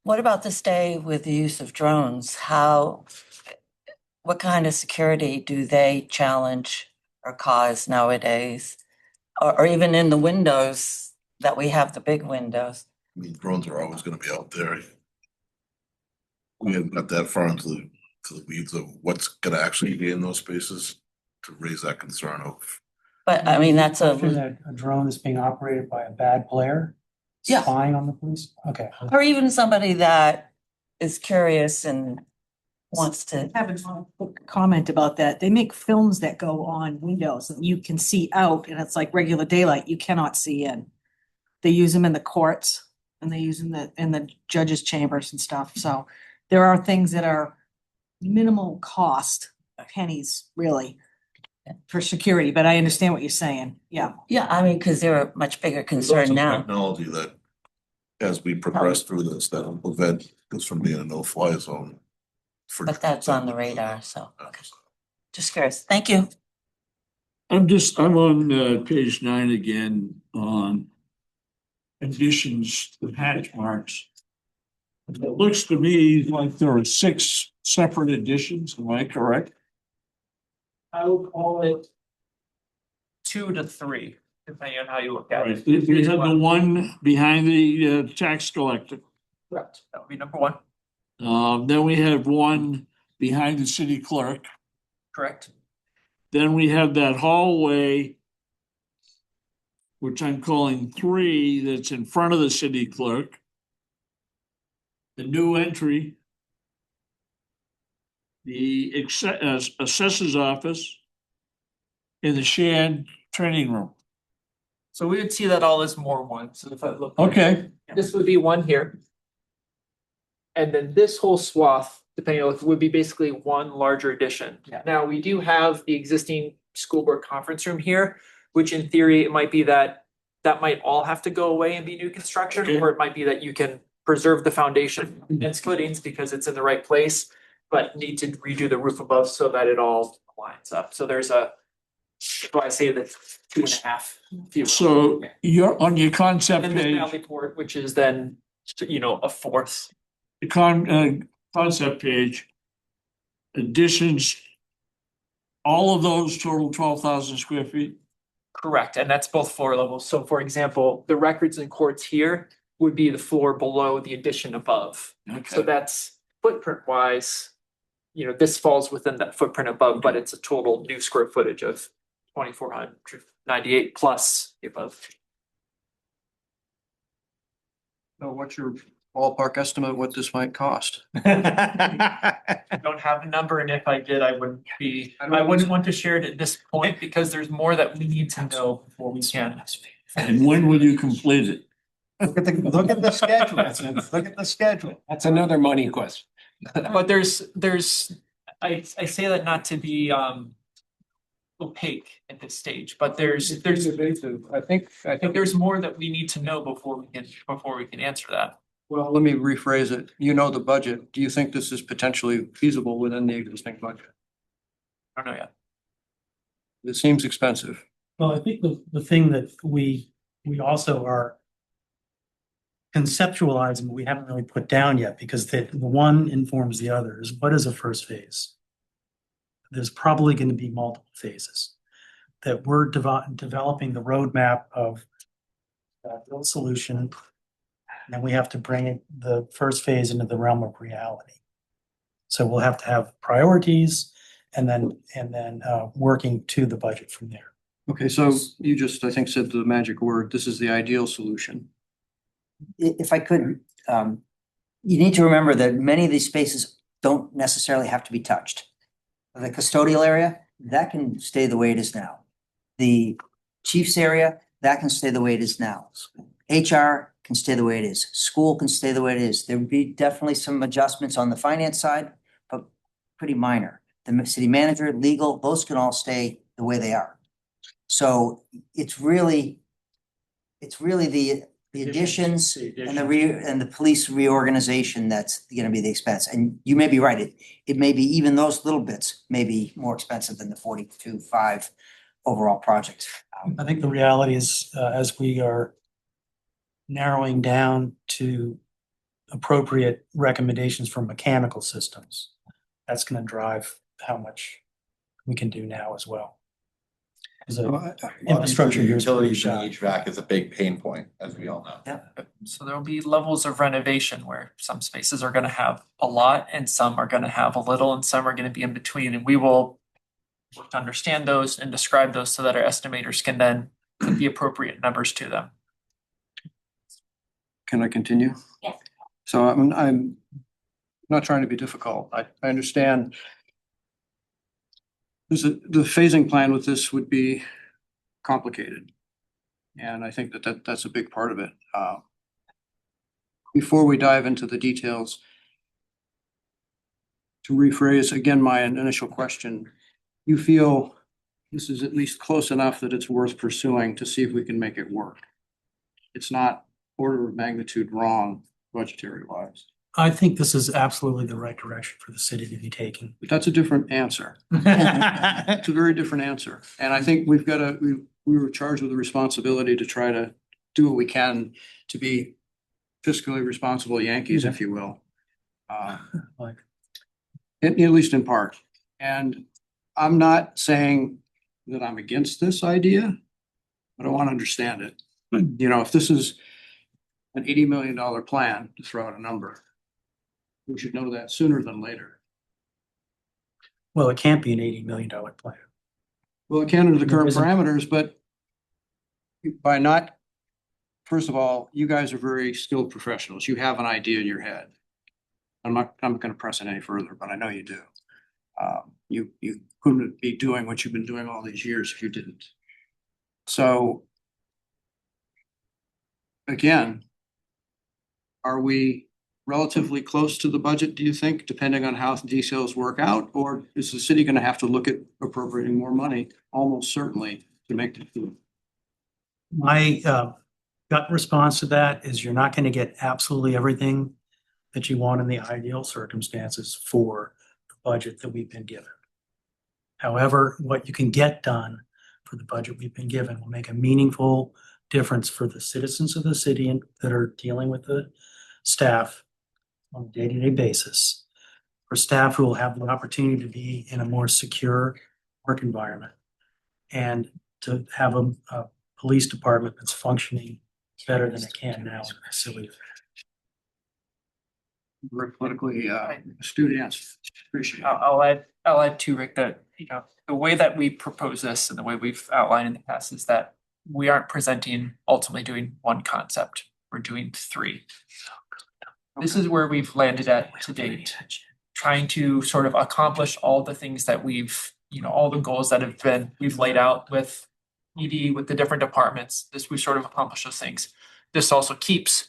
what about this day with the use of drones? What kind of security do they challenge or cause nowadays? Or even in the windows that we have, the big windows? I mean, drones are always gonna be out there. We haven't got that far into the weeds of what's gonna actually be in those spaces to raise that concern of. But I mean, that's After a, that, a drone is being operated by a bad player? Yeah. Spying on the police? Okay. or even somebody that is curious and wants to. Have a quick comment about that. They make films that go on windows and you can see out and it's like regular daylight. You cannot see in. They use them in the courts and they use them in the judges' chambers and stuff. So there are things that are minimal cost, pennies really, for security, but I understand what you're saying. Yeah. Yeah, I mean, because they're a much bigger There's concern also now. Technology that, as we progress through this, that will prevent this from being a no-fly zone. But that's on the radar, so, okay. Just curious. Thank you. I'm on page 9 again on additions to hatch marks. It looks to me like there are 6 separate additions, am I correct? I would call it 2 to 3, depending on how you look at it. We have the one behind the tax collector. Correct. That would be number 1. Then we have one behind the city clerk. Correct. Then we have that hallway, which I'm calling 3, that's in front of the city clerk. The new entry. The assessor's office. And the shared training room. So we would see that all as more one. So if I look. Okay. This would be one here. And then this whole swath, depending on, would be basically one larger addition. Now, we do have the existing school board conference room here, which in theory, it might be that might all have to go away and be new construction, Okay. or it might be that you can preserve the foundation and footings because it's in the right place, but need to redo the roof above so that it all lines up. So there's that's why I say that 2.5. So you're on your concept And then page, Valley Port, which is then, a fourth. the concept page. Additions. All of those total 12,000 square feet. Correct, and that's both floor levels. So for example, the records and courts here would be the floor below the addition above. So that's footprint wise, this falls within that footprint above, but it's a total new square footage of 2,498 plus the above. So what's your ballpark estimate of what this might cost? I don't have a number, and if I did, I wouldn't want to share it at this point because there's more that we need to know before we can. And when will you complete it? Look at the schedule. Look at the schedule. That's another money question. But I say that not to be opaque at this stage, but there's I think there's more that we need to know before we can answer that. well, let me rephrase it. You know the budget. Do you think this is potentially feasible within the existing budget? I don't know yet. It seems expensive. Well, I think the thing that we also are conceptualizing, we haven't really put down yet, because the one informs the other, is what is a first phase? There's probably going to be multiple phases that we're developing the roadmap of build solution. And we have to bring the first phase into the realm of reality. So we'll have to have priorities and then working to the budget from there. Okay, so you just, I think, said the magic word. This is the ideal solution. If I could, you need to remember that many of these spaces don't necessarily have to be touched. The custodial area, that can stay the way it is now. The chief's area, that can stay the way it is now. HR can stay the way it is. School can stay the way it is. There would be definitely some adjustments on the finance side, but pretty minor. The city manager, legal, those can all stay the way they are. So it's really the additions and the police reorganization that's gonna be the expense. And you may be right, it may be even those little bits may be more expensive than the 42.5 overall project. I think the reality is, as we are narrowing down to appropriate recommendations for mechanical systems, that's gonna drive how much we can do now as well. Infrastructure here is pretty Utilities and shot. HVAC is a big pain point, as we all know. So there'll be levels of renovation where some spaces are gonna have a lot and some are gonna have a little and some are gonna be in between, and we will work to understand those and describe those so that our estimators can then put the appropriate numbers to them. Can I continue? Yes. So I'm not trying to be difficult. I understand. The phasing plan with this would be complicated. And I think that's a big part of it. Before we dive into the details, to rephrase again my initial question, you feel this is at least close enough that it's worth pursuing to see if we can make it work. It's not order of magnitude wrong budgetary wise. I think this is absolutely the right direction for the city to be taking. But that's a different answer. It's a very different answer. And I think we were charged with the responsibility to try to do what we can to be fiscally responsible Yankees, if you will. At least in part. And I'm not saying that I'm against this idea, but I want to understand it. You know, if this is an $80 million plan, to throw out a number, we should know that sooner than later. Well, it can't be an $80 million plan. Well, it can under the current isn't- parameters, but by not, first of all, you guys are very skilled professionals. You have an idea in your head. I'm not gonna press it any further, but I know you do. You couldn't be doing what you've been doing all these years if you didn't. So again, are we relatively close to the budget, do you think, depending on how the details work out? Or is the city gonna have to look at appropriating more money, almost certainly, to make the deal? My gut response to that is you're not going to get absolutely everything that you want in the ideal circumstances for the budget that we've been given. However, what you can get done for the budget we've been given will make a meaningful difference for the citizens of the city and that are dealing with the staff on a day-to-day basis. For staff who will have the opportunity to be in a more secure work environment and to have a police department that's functioning better than it can now in the city. Very politically astute answer. Appreciate it. I'll add to Rick that, you know, the way that we propose this and the way we've outlined in the past is that we aren't presenting ultimately doing one concept, we're doing three. This is where we've landed at to date, trying to sort of accomplish all the things that we've, you know, all the goals that we've laid out with ED, with the different departments. We sort of accomplished those things. This also keeps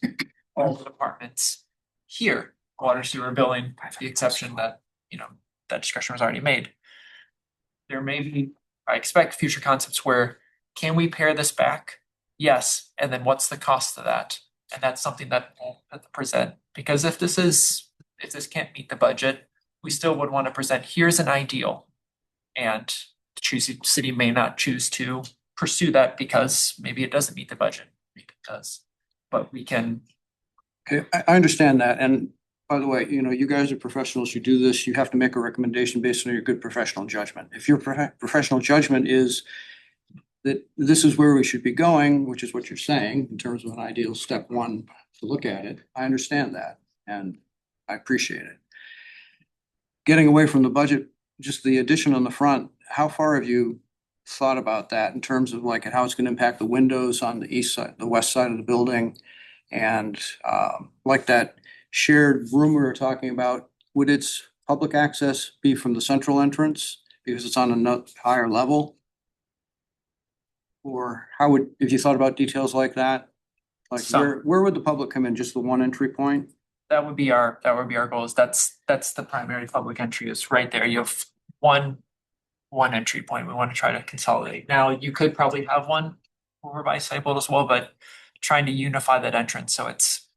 all the departments here, water, sewer, billing, with the exception that, you know, that discussion was already made. There may be, I expect, future concepts where, can we pare this back? Yes, and then what's the cost of that? And that's something that we'll have to present, because if this can't meet the budget, we still would want to present, here's an ideal. And the city may not choose to pursue that because maybe it doesn't meet the budget, maybe it does. But we can. Okay, I understand that. And by the way, you know, you guys are professionals, you do this, you have to make a recommendation based on your good professional judgment. If your professional judgment is that this is where we should be going, which is what you're saying in terms of an ideal step one to look at it, I understand that and I appreciate it. Getting away from the budget just the addition on the front, how far have you thought about that in terms of like how it's gonna impact the windows on the east side, the west side of the building? And like that shared room we were talking about, would its public access be from the central entrance because it's on a higher level? Or how would, if you thought about details like that, like where would the public come in? Just the one entry point? That would be our goal, is that's the primary public entry is right there. You have one entry point. We want to try to consolidate. Now, you could probably have one over by Seibold as well, but trying to unify that entrance so it's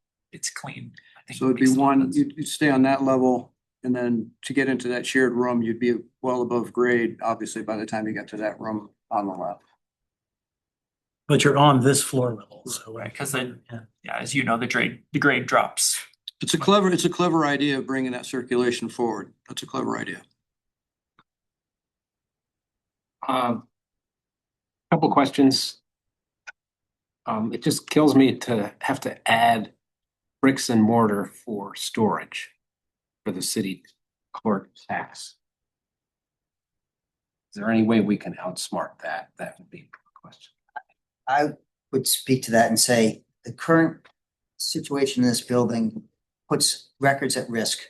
clean. I think So it'd be one, you'd stay on that level, and then to get into that shared room, you'd be well above grade, obviously, by the time you get to that room on the left. But you're on this floor level, so. Right, because then, yeah, as you know, the grade drops. It's a clever idea of bringing that circulation forward. That's a clever idea. Couple questions. It just kills me to have to add bricks and mortar for storage for the city clerk tax. Is there any way we can outsmart that? That would be a question. I would speak to that and say the current situation in this building puts records at risk.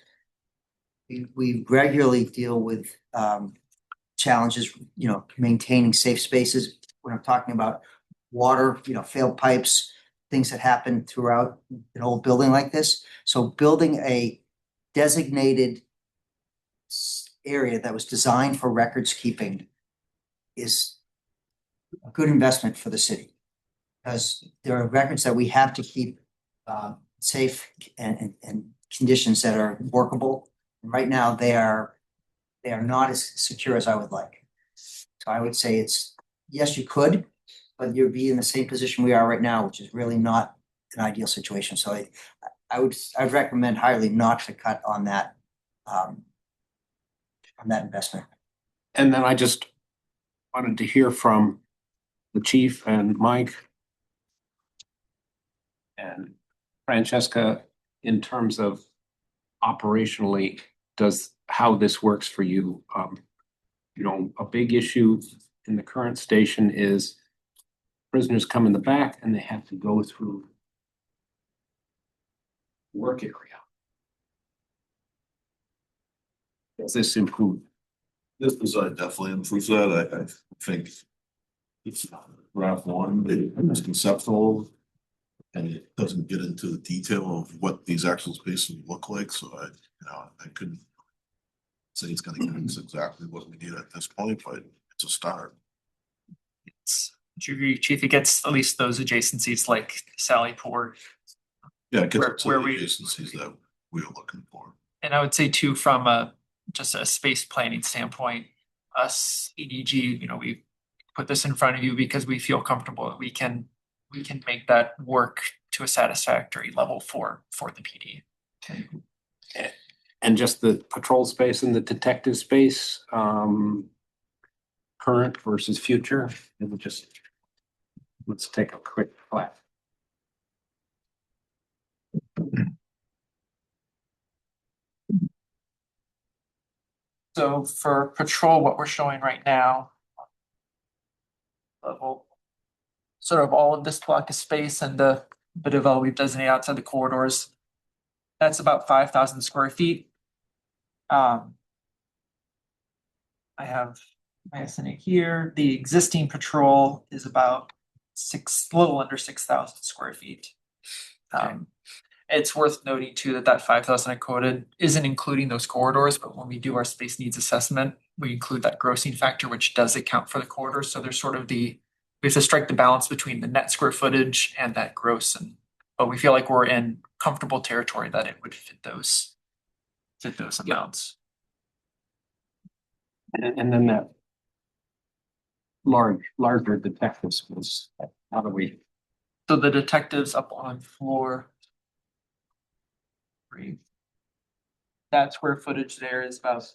We regularly deal with challenges, maintaining safe spaces. When I'm talking about water, failed pipes, things that happen throughout an old building like this. So building a designated area that was designed for records keeping is a good investment for the city, because there are records that we have to keep safe and conditions that are workable. And right now, they are not as secure as I would like. So I would say yes, you could, but you'd be in the same position we are right now, which is really not an ideal situation. So I'd recommend highly not to cut on that investment. And then I just wanted to hear from the chief and Mike and Francesca in terms of operationally, how this works for you. A big issue in the current station is prisoners come in the back and they have to go through work area. Does this improve? This design definitely improves that. I think it's draft one, it's conceptual, and it doesn't get into the detail of what these actual spaces look like. So I couldn't say it's going to give us exactly what we need at this point, but it's a start. Do you agree, Chief? It gets at least those adjacencies like Sally Port. Yeah, it gets where the we adjacencies that we are looking for. And I would say too, from just a space planning standpoint, us EDG, we put this in front of you because we feel comfortable that we can make that work to a satisfactory level for the PD. And just the patrol space and the detective space, current versus future. Let's take a quick clap. So for patrol, what we're showing right now, sort of all of this block of space and the bit of we've designated outside the corridors, that's about 5,000 square feet. I have my estimate here. The existing patrol is about a little under 6,000 square feet. It's worth noting too that 5,000 I quoted isn't including those corridors, but when we do our space needs assessment, we include that grossing factor, which does account for the corridors. So there's sort of we have to strike the balance between the net square footage and that gross, but we feel like we're in comfortable territory that it would fit those amounts. And then that larger detective space, how do we? So the detectives up on floor 3. That square footage there is about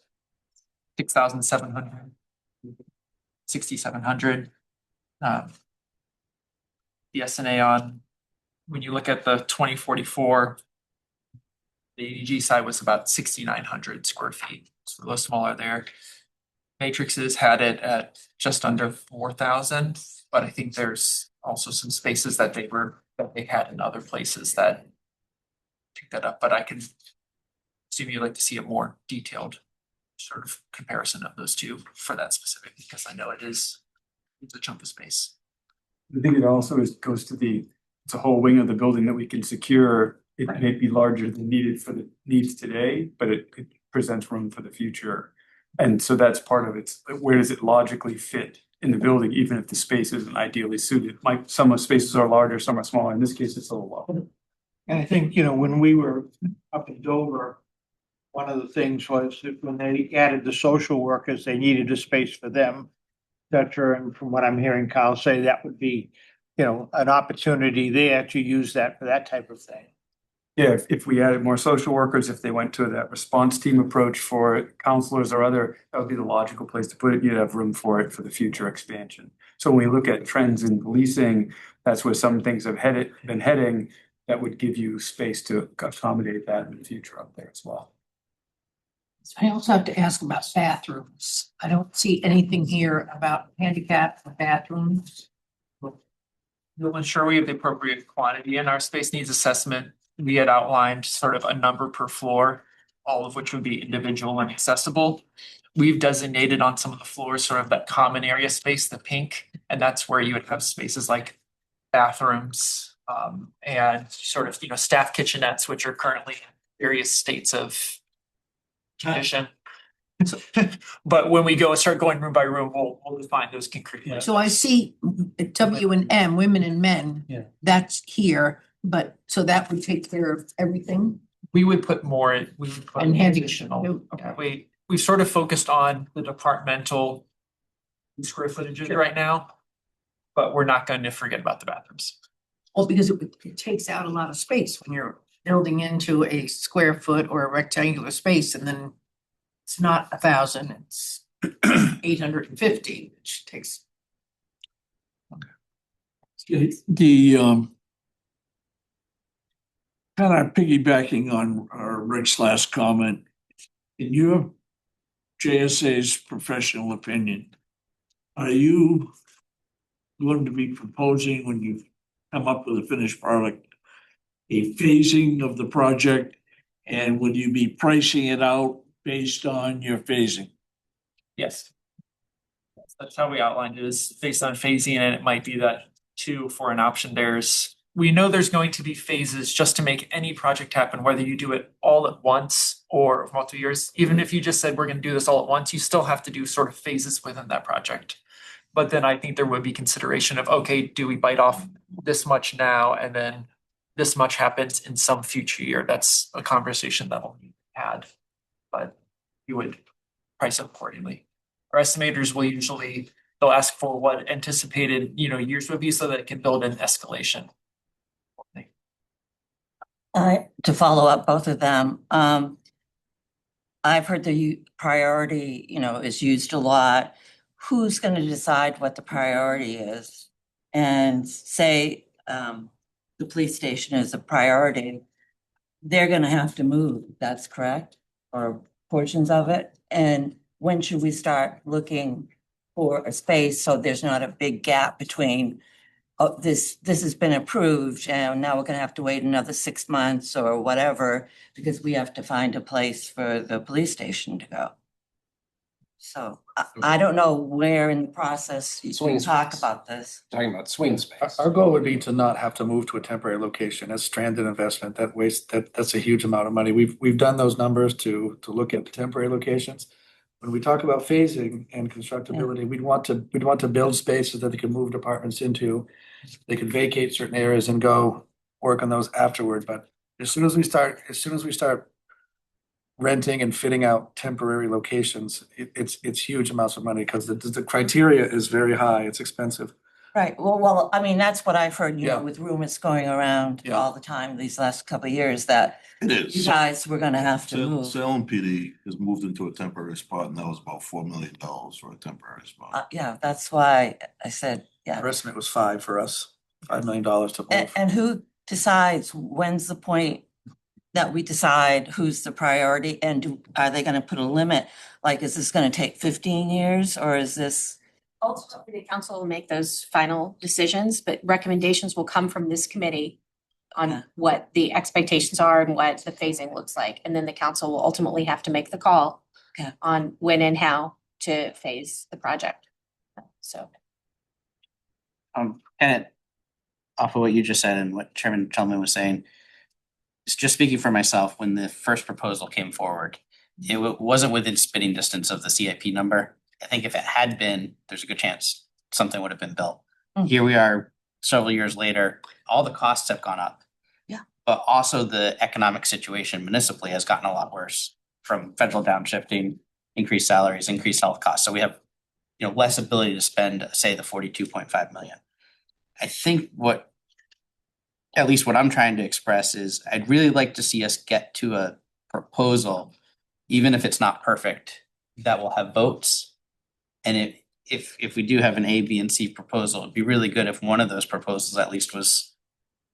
6,700, 6,700. The SNA on, when you look at the 2044, the ADG side was about 6,900 square feet. So a little smaller there. Matrix's had it at just under 4,000, but I think there's also some spaces that they had in other places that took that up, but I can assume you'd like to see a more detailed sort of comparison of those two for that specific, because I know it's a chunk of space. I think it also goes to it's a whole wing of the building that we can secure. It may be larger than needed for the needs today, but it presents room for the future. And so that's part of it. Where does it logically fit in the building, even if the space isn't ideally suited? Like some of the spaces are larger, some are smaller. In this case, it's a little lower. And I think, when we were up in Dover, one of the things was that when they added the social workers, they needed a space for them. Et cetera. And from what I'm hearing Kyle say, that would be, an opportunity there to use that for that type of thing. Yeah, if we added more social workers, if they went to that response team approach for counselors or other, that would be the logical place to put it. You'd have room for it for the future expansion. So when we look at trends in policing, that's where some things have been heading. That would give you space to accommodate that in the future up there as well. I also have to ask about bathrooms. I don't see anything here about handicap bathrooms. We'll ensure we have the appropriate quantity in our space needs assessment. We had outlined sort of a number per floor, all of which would be individual and accessible. We've designated on some of the floors sort of that common area space, the pink, and that's where you would have spaces like bathrooms, and sort of, staff kitchenettes, which are currently in various states of condition. But when we start going room by room, we'll define those concretely. So I see W and M, women and men. Yeah. That's here, but so that would take care of everything. We would put more, we would put And handicap, additional. too. Okay. We've sort of focused on the departmental square footages right now, but we're not going to forget about the bathrooms. Well, because it takes out a lot of space when you're building into a square foot or a rectangular space, and then it's not 1,000, it's 850, which takes. The kind of piggybacking on Rick's last comment, in your JSA's professional opinion, are you going to be proposing, when you come up with a finished product, a phasing of the project, and would you be pricing it out based on your phasing? Yes. That's how we outlined it, is based on phasing, and it might be that too, for an option, we know there's going to be phases just to make any project happen, whether you do it all at once or multiple years. Even if you just said we're going to do this all at once, you still have to do sort of phases within that project. But then I think there would be consideration of, okay, do we bite off this much now and then this much happens in some future year? That's a conversation that'll be had, but you would price it accordingly. Our estimators will usually, they'll ask for what anticipated, years would be so that it can build in escalation. To follow up both of them, I've heard the priority, is used a lot. Who's going to decide what the priority is? And say the police station is a priority, they're going to have to move, that's correct? Or portions of it? And when should we start looking for a space so there's not a big gap between, oh, this has been approved and now we're going to have to wait another 6 months or whatever because we have to find a place for the police station to go? So I don't know where in the process you Swing talk space. about this. Talking about swing space. Our goal would be to not have to move to a temporary location. That's stranded investment. That's a huge amount of money. We've done those numbers to look at temporary locations. When we talk about phasing and constructability, we'd want to build spaces that they can move departments into. They could vacate certain areas and go work on those afterward. But as soon as we start renting and fitting out temporary locations, it's huge amounts of money because the criteria is very high. It's expensive. Right, well, I mean, that's what I've heard, Yeah. with rumors going around Yeah. all the time these last couple of years that It you is. guys were gonna have to move. Salem PD has moved into a temporary spot, and that was about $4 million for a temporary spot. Yeah, that's why I said, yeah. Our estimate was $5 million for us, $5 million to move. And who decides when's the point that we decide who's the priority and are they gonna put a limit? Like, is this gonna take 15 years or is this? Ultimately, the council will make those final decisions, but recommendations will come from this committee on what the expectations are and what the phasing looks like. And then the council will ultimately have to make the call on when and how to phase the project. So. And off of what you just said and what Chairman Chelman was saying, it's just speaking for myself, when the first proposal came forward, it wasn't within spitting distance of the CIP number. I think if it had been, there's a good chance something would have been built. Here we are several years later, all the costs have gone up. Yeah. But also the economic situation municipally has gotten a lot worse from federal downshifting, increased salaries, increased health costs. So we have, less ability to spend, say, the 42.5 million. I think at least what I'm trying to express is I'd really like to see us get to a proposal, even if it's not perfect, that will have votes. And if we do have an A, B, and C proposal, it'd be really good if one of those proposals at least was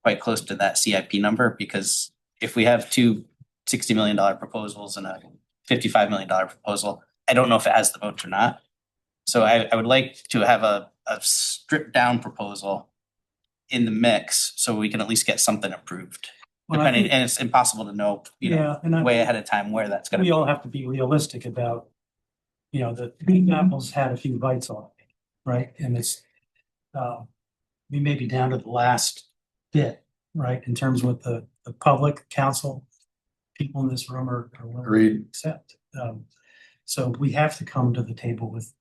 quite close to that CIP number, because if we have two $60 million proposals and a $55 million proposal, I don't know if it has the votes or not. So I would like to have a stripped down proposal in the mix so we can at least get something approved. Well, I Depending, think- and it's impossible to know, way ahead of time where that's gonna We be. all have to be realistic about, the Green Apple's had a few bites on it, right? And it's, we may be down to the last bit, right? In terms of what the public, council, people in this room are willing to Agreed. accept. So we have to come to the table with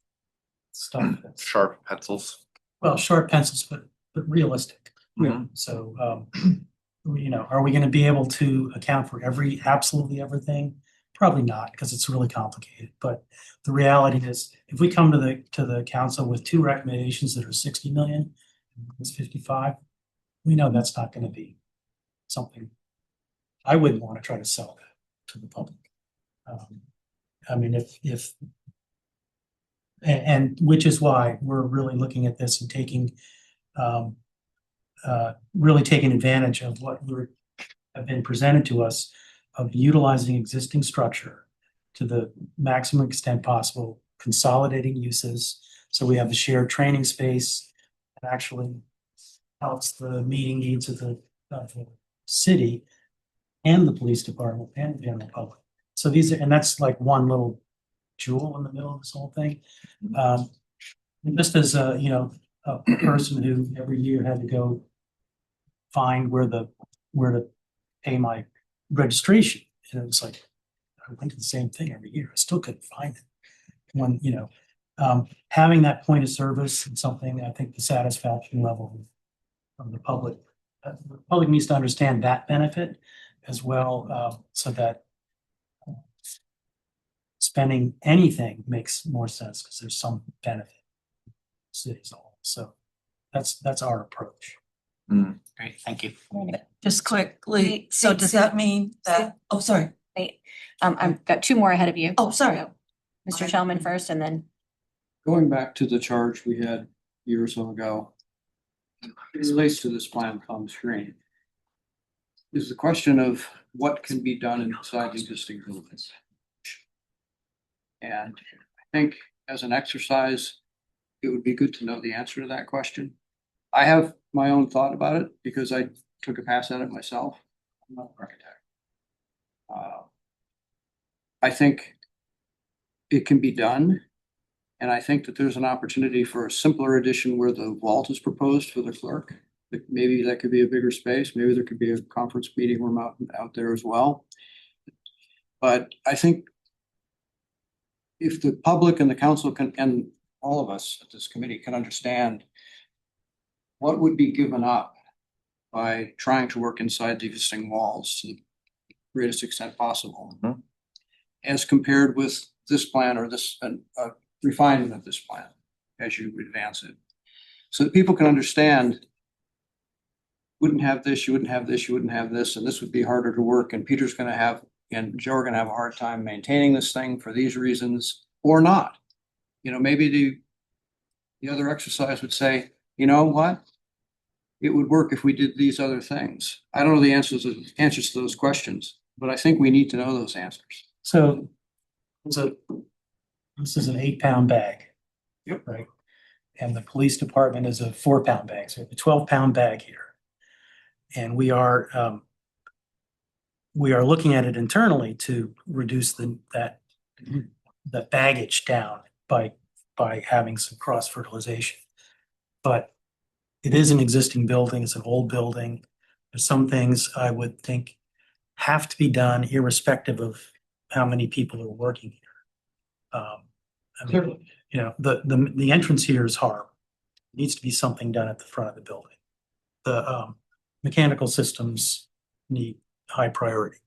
stuff that's, Sharp pencils. well, sharp pencils, but realistic. Yeah. So, are we gonna be able to account for absolutely everything? Probably not, because it's really complicated, but the reality is, if we come to the council with two recommendations that are 60 million, it's 55, we know that's not gonna be something I wouldn't want to try to sell that to the public. I mean, and which is why we're really looking at this and taking really taking advantage of what have been presented to us of utilizing existing structure to the maximum extent possible, consolidating uses. So we have the shared training space that actually helps the meeting needs of the city and the police department and the general public. So and that's like one little jewel in the middle of this whole thing. Just as a person who every year had to go find where to pay my registration. And it was like, I went to the same thing every year. I still couldn't find it. When, having that point of service and something, I think the satisfaction level of the public needs to understand that benefit as well, so that spending anything makes more sense because there's some benefit to cities all. So that's our approach. Great, thank you. Just quickly, so does that mean that, oh, sorry. Wait, I've got two more ahead of you. Oh, sorry. Mr. Shellman first and then. Going back to the charge we had a year or so ago, it relates to this plan on the screen, is the question of what can be done inside the existing buildings. And I think as an exercise, it would be good to know the answer to that question. I have my own thought about it because I took a pass at it myself. I'm not an architect. I think it can be done. And I think that there's an opportunity for a simpler addition where the vault is proposed for the clerk. Maybe that could be a bigger space. Maybe there could be a conference meeting room out there as well. But I think if the public and the council can, and all of us at this committee can understand what would be given up by trying to work inside the existing walls to the greatest extent possible, as compared with this plan or this refinement of this plan as you advance it, so that people can understand. Wouldn't have this, you wouldn't have this, you wouldn't have this, and this would be harder to work, and Peter's gonna have, and Joe are gonna have a hard time maintaining this thing for these reasons, or not. Maybe the other exercise would say, you know what? It would work if we did these other things. I don't know the answers to those questions, But I think we need to know those answers. So, this is an 8-pound bag. Yep. Right? And the police department is a 4-pound bag, so a 12-pound bag here. And we are looking at it internally to reduce that baggage down by having some cross fertilization. But it is an existing building, it's an old building. There's some things I would think have to be done irrespective of how many people are working here. I mean, you know, the entrance here is horrible. Needs to be something done at the front of the building. The mechanical systems need high priority.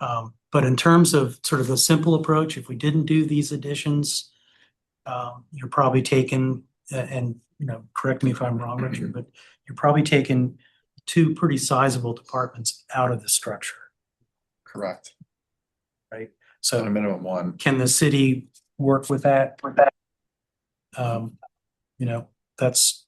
But in terms of sort of a simple approach, if we didn't do these additions, you're probably taking, and you know, correct me if I'm wrong, Richard, but you're probably taking 2 pretty sizable departments out of the structure, Correct. right? At a So minimum 1. can the city work with that? You know, that's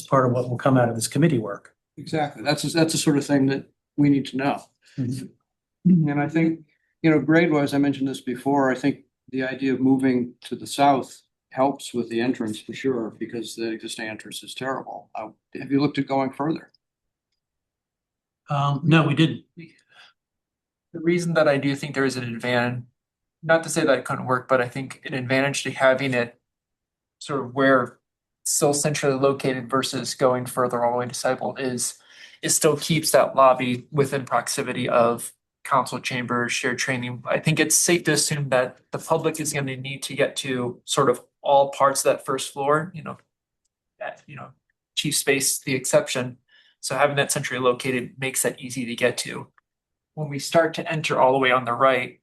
part of what will come out of this committee work. Exactly. That's the sort of thing that we need to know. And I think, you know, grade-wise, I mentioned this before, I think the idea of moving to the south helps with the entrance for sure, because the existing entrance is terrible. Have you looked at going further? No, we didn't. The reason that I do think there is an advantage, not to say that it couldn't work, but I think an advantage to having it sort of where it's still centrally located versus going further all the way to Cyble is it still keeps that lobby within proximity of council chambers, shared training. I think it's safe to assume that the public is going to need to get to sort of all parts of that first floor, you know, that, you know, chief space, the exception. So having that centrally located makes that easy to get to. When we start to enter all the way on the right,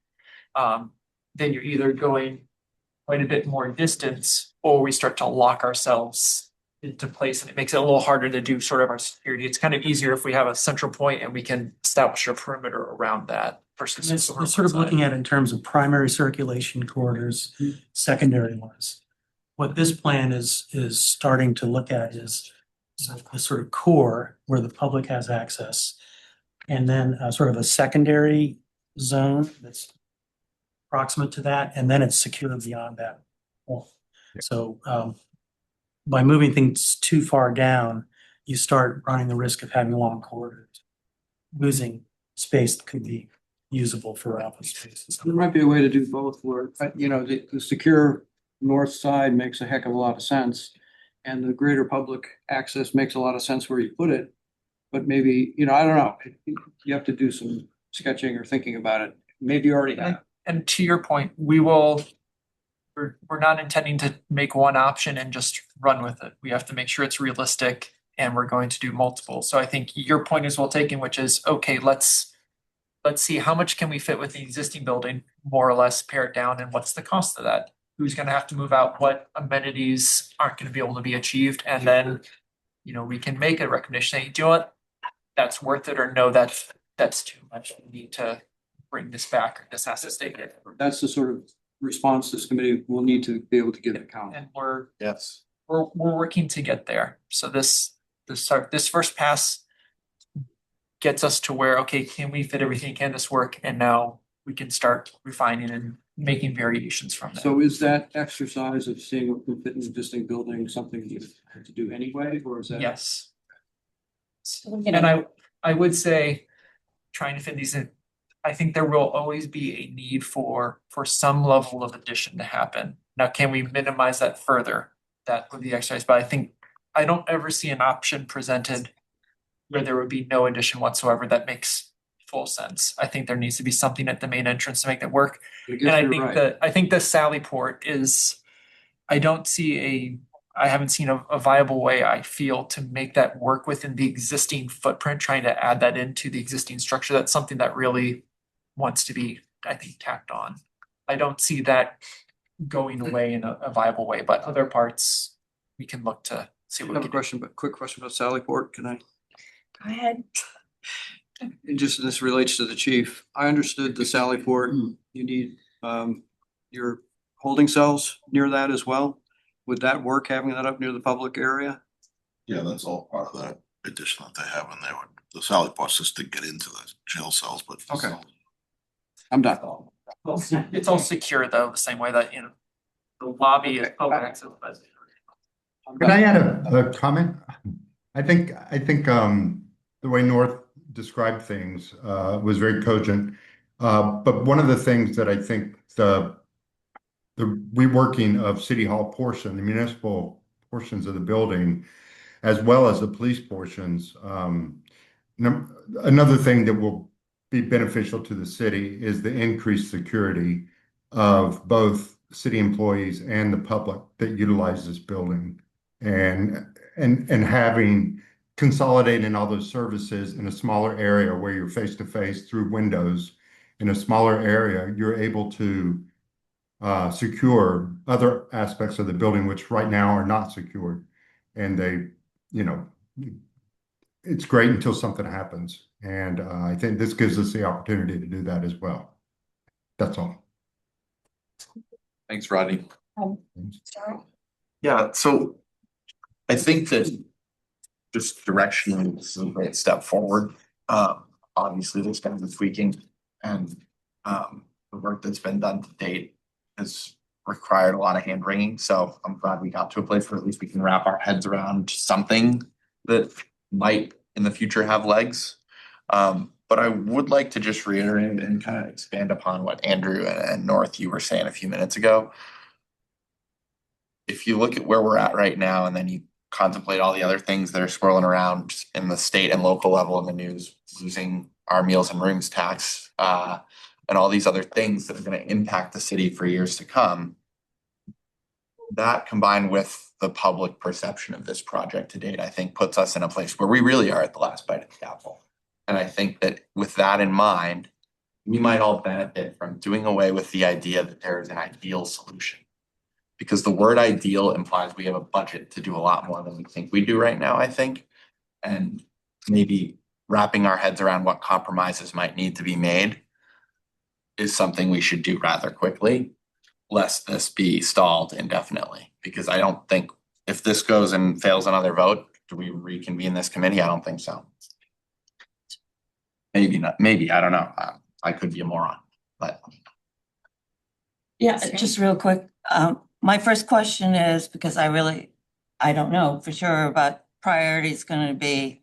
then you're either going quite a bit more distance, or we start to lock ourselves into place, and it makes it a little harder to do sort of our security. It's kind of easier if we have a central point and we can establish a perimeter around that versus. We're sort of looking at it in terms of primary circulation corridors, secondary ones. What this plan is starting to look at is the sort of core where the public has access, and then sort of a secondary zone that's proximate to that, and then it's secure beyond that wall. So by moving things too far down, you start running the risk of having long corridors, losing space that could be usable for office spaces. There might be a way to do both where, you know, the secure north side makes a heck of a lot of sense. And the greater public access makes a lot of sense where you put it. But maybe, you know, I don't know, you have to do some sketching or thinking about it. Maybe you already have. And to your point, we're not intending to make one option and just run with it. We have to make sure it's realistic, and we're going to do multiple. So I think your point is well taken, which is, okay, let's see how much can we fit with the existing building, more or less pare it down, and what's the cost of that? Who's gonna have to move out? What amenities aren't gonna be able to be achieved? And then, you know, we can make a recommendation saying, do you know what? That's worth it, or no, that's too much. We need to bring this back, or this has to stay here. That's the sort of response this committee will need to be able to give account. And we're Yes. working to get there. So this first pass gets us to where, okay, can we fit everything? Can this work? And now we can start refining and making variations from there. So is that exercise of seeing what can fit in the existing building something you have to do anyway, or is that? Yes. You And know, I would say, trying to fit these in, I think there will always be a need for some level of addition to happen. Now, can we minimize that further? That would be the exercise, but I don't ever see an option presented where there would be no addition whatsoever. That makes full sense. I think there needs to be something at the main entrance to make that work. I guess And I you're think right. I think the Sally Port is, I haven't seen a viable way, I feel, to make that work within the existing footprint, trying to add that into the existing structure. That's something that really wants to be, I think, tacked on. I don't see that going away in a viable way, but other parts, we can look to see I what have we a can do. question, but quick question about Sally Port. Can I? go ahead. And just this relates to the chief. I understood the Sally Port, you need your holding cells near that as well. Would that work, having that up near the public area? Yeah, that's all part of that addition that they have in there. the Sally bus just to get into the jail cells, but. Okay. I'm done. It's all secure though, the same way that, the lobby is public access, but. Can I add a comment? I think, the way North described things, was very cogent. But one of the things that I think the reworking of City Hall portion, the municipal portions of the building, as well as the police portions, another thing that will be beneficial to the city is the increased security of both city employees and the public that utilize this building. And having consolidating all those services in a smaller area where you're face to face through windows in a smaller area, you're able to secure other aspects of the building, which right now are not secured. And it's great until something happens. And I think this gives us the opportunity to do that as well. That's all. Thanks, Rodney. Sorry. Yeah, so I think that just directionally, this is a great step forward. Obviously, there's kind of tweaking and the work that's been done to date has required a lot of hand wringing. So I'm glad we got to a place where at least we can wrap our heads around something that might in the future have legs. But I would like to just reiterate and kind of expand upon what Andrew and North you were saying a few minutes ago. If you look at where we're at right now and then you contemplate all the other things that are swirling around in the state and local level in the news, losing our meals and rooms tax, and all these other things that are going to impact the city for years to come, that combined with the public perception of this project to date, I think puts us in a place where we really are at the last bite of the apple. And I think that with that in mind, we might all benefit from doing away with the idea that there is an ideal solution. Because the word ideal implies we have a budget to do a lot more than we think we do right now, I think. And maybe wrapping our heads around what compromises might need to be made is something we should do rather quickly, lest this be stalled indefinitely. Because I don't think if this goes and fails another vote, do we reconvene this committee? I don't think so. Maybe not, maybe, I don't know. I could be a moron, but. Yeah, just real quick. My first question is, because I don't know for sure, but priority is going to be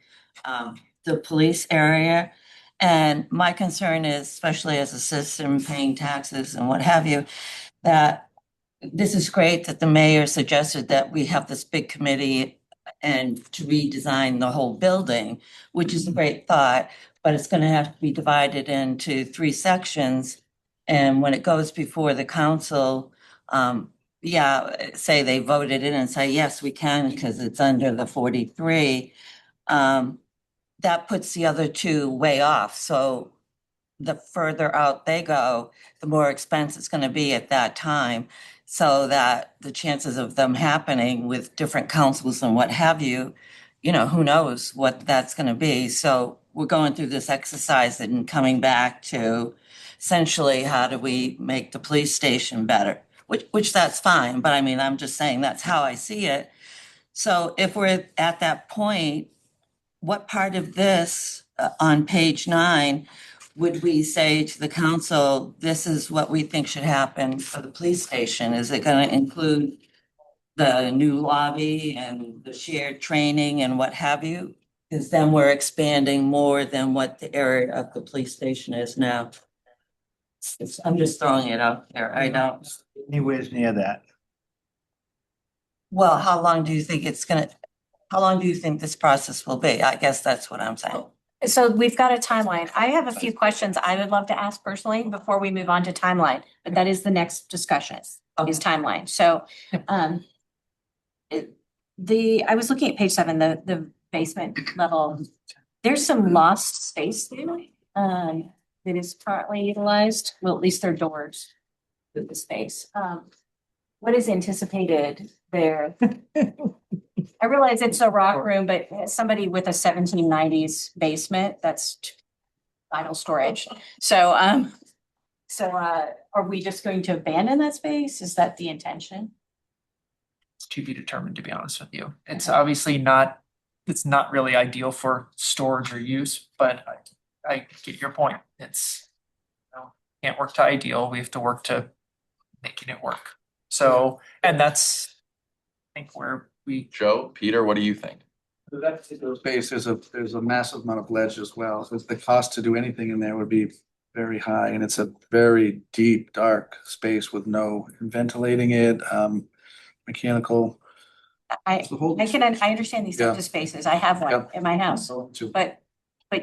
the police area. And my concern is, especially as a citizen paying taxes and what have you, that this is great that the mayor suggested that we have this big committee and to redesign the whole building, which is a great thought, but it's going to have to be divided into 3 sections. And when it goes before the council, say they voted in and say, yes, we can, because it's under the 43. That puts the other 2 way off. So the further out they go, the more expense it's going to be at that time. So that the chances of them happening with different councils and what have you, who knows what that's going to be. So we're going through this exercise and coming back to essentially how do we make the police station better, which that's fine. But I mean, I'm just saying that's how I see it. So if we're at that point, what part of this on page 9 would we say to the council, this is what we think should happen for the police station? Is it going to include the new lobby and the shared training and what have you? Because then we're expanding more than what the area of the police station is now. I'm just throwing it out there. I don't. Anywhere near that. Well, how long do you think this process will be? I guess that's what I'm saying. So we've got a timeline. I have a few questions I would love to ask personally before we move on to timeline, but that is the next discussion is timeline. So, I was looking at page 7, the basement level. There's some lost space there, that is currently utilized. Well, at least their doors with the space. What is anticipated there? I realize it's a rock room, but as somebody with a 1790s basement, that's vital storage. So, are we just going to abandon that space? Is that the intention? It's to be determined, to be honest with you. It's obviously not it's not really ideal for storage or use, but I get your point. It's, can't work to ideal. We have to work to making it work. So, and that's, I think where we. Joe, Peter, what do you think? That particular space, there's a massive amount of ledge as well. So the cost to do anything in there would be very high, and it's a very deep, dark space with no ventilating it, mechanical. I It's the whole- I understand these types Yeah. of spaces. I have one Yeah. in my house, So- but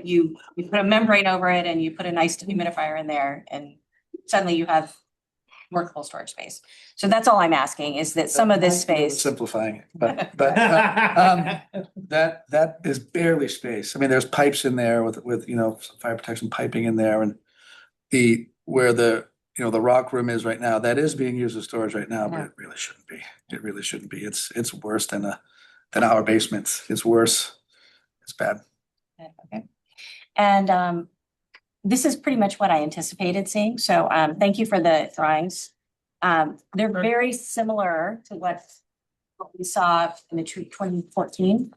you put a membrane over it and you put a nice humidifier in there and suddenly you have workable storage space. So that's all I'm asking is that some of this space. Simplifying it, but that is barely space. I mean, there's pipes in there with, you know, some fire protection piping in there, and where the, you know, the rock room is right now, that is being used as storage right now, but it really shouldn't be. It really shouldn't be. It's worse than our basements. It's worse. It's bad. Okay. And this is pretty much what I anticipated seeing. So thank you for the drawings. They're very similar to what we saw in the 2014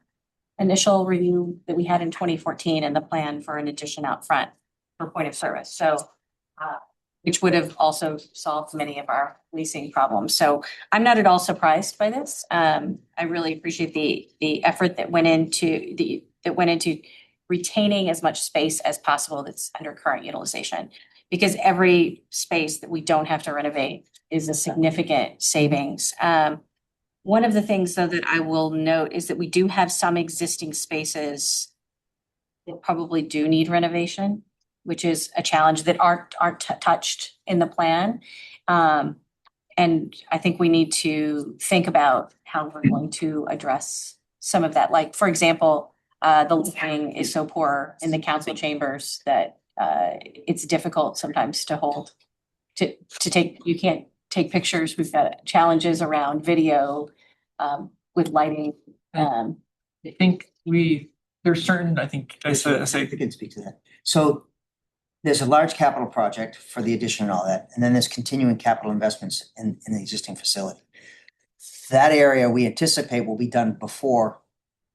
initial review that we had in 2014 and the plan for an addition out front for point of service. So which would have also solved many of our leasing problems. So I'm not at all surprised by this. I really appreciate the effort that went into retaining as much space as possible that's under current utilization. Because every space that we don't have to renovate is a significant savings. One of the things though that I will note is that we do have some existing spaces that probably do need renovation, which is a challenge that aren't touched in the plan. And I think we need to think about how we're going to address some of that. Like, for example, the lighting is so poor in the council chambers that it's difficult sometimes to hold, to take, you can't take pictures. We've got challenges around video with lighting. I think there's certain, I think, I say. I can speak to that. So there's a large capital project for the addition and all that, and then there's continuing capital investments in the existing facility. That area we anticipate will be done before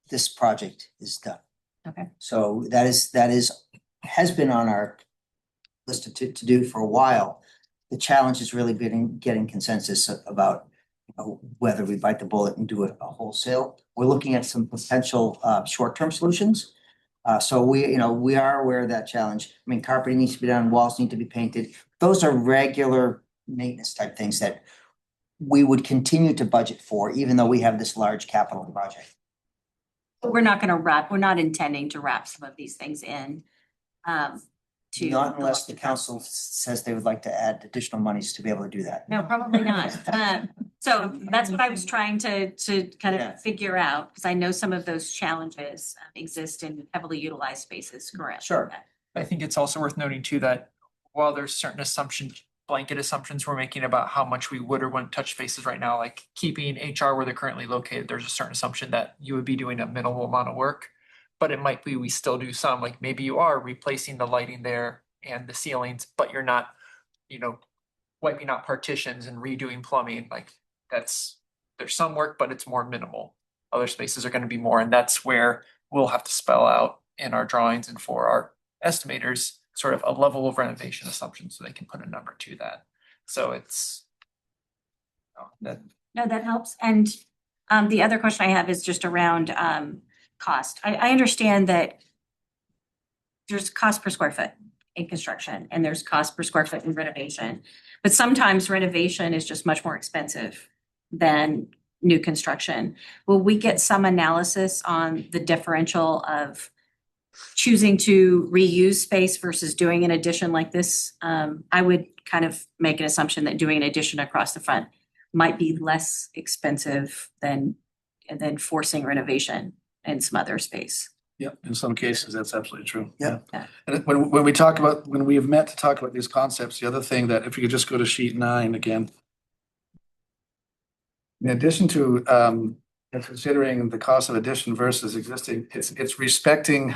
this project is done. Okay. So that has been on our list to do for a while. The challenge has really been getting consensus about, you know, whether we bite the bullet and do it a wholesale. We're looking at some potential short-term solutions. So we are aware of that challenge. I mean, carpeting needs to be done, walls need to be painted. Those are regular maintenance type things that we would continue to budget for, even though we have this large capital project. But we're not intending to wrap some of these things in. Not unless the council says they would like to add additional monies to be able to do that. No, probably not. So that's what I was trying to kind Yeah. of figure out, because I know some of those challenges exist in heavily utilized spaces, correct? Sure. I think it's also worth noting too that while there's certain blanket assumptions we're making about how much we would or wouldn't touch spaces right now, like keeping HR where they're currently located, there's a certain assumption that you would be doing a minimal amount of work. But it might be we still do some, like maybe you are replacing the lighting there and the ceilings, but you're not, wiping out partitions and redoing plumbing. Like there's some work, but it's more minimal. Other spaces are going to be more, and that's where we'll have to spell out in our drawings and for our estimators sort of a level of renovation assumption so they can put a number to that. So it's that. No, that helps. And the other question I have is just around cost. I understand that there's cost per square foot in construction and there's cost per square foot in renovation. But sometimes renovation is just much more expensive than new construction. Will we get some analysis on the differential of choosing to reuse space versus doing an addition like this? I would kind of make an assumption that doing an addition across the front might be less expensive than forcing renovation in some other space. Yep, in some cases, that's absolutely true. Yeah. And when we have met to talk about these concepts, the other thing that if you could just go to sheet 9 again. In addition to considering the cost of addition versus existing, it's respecting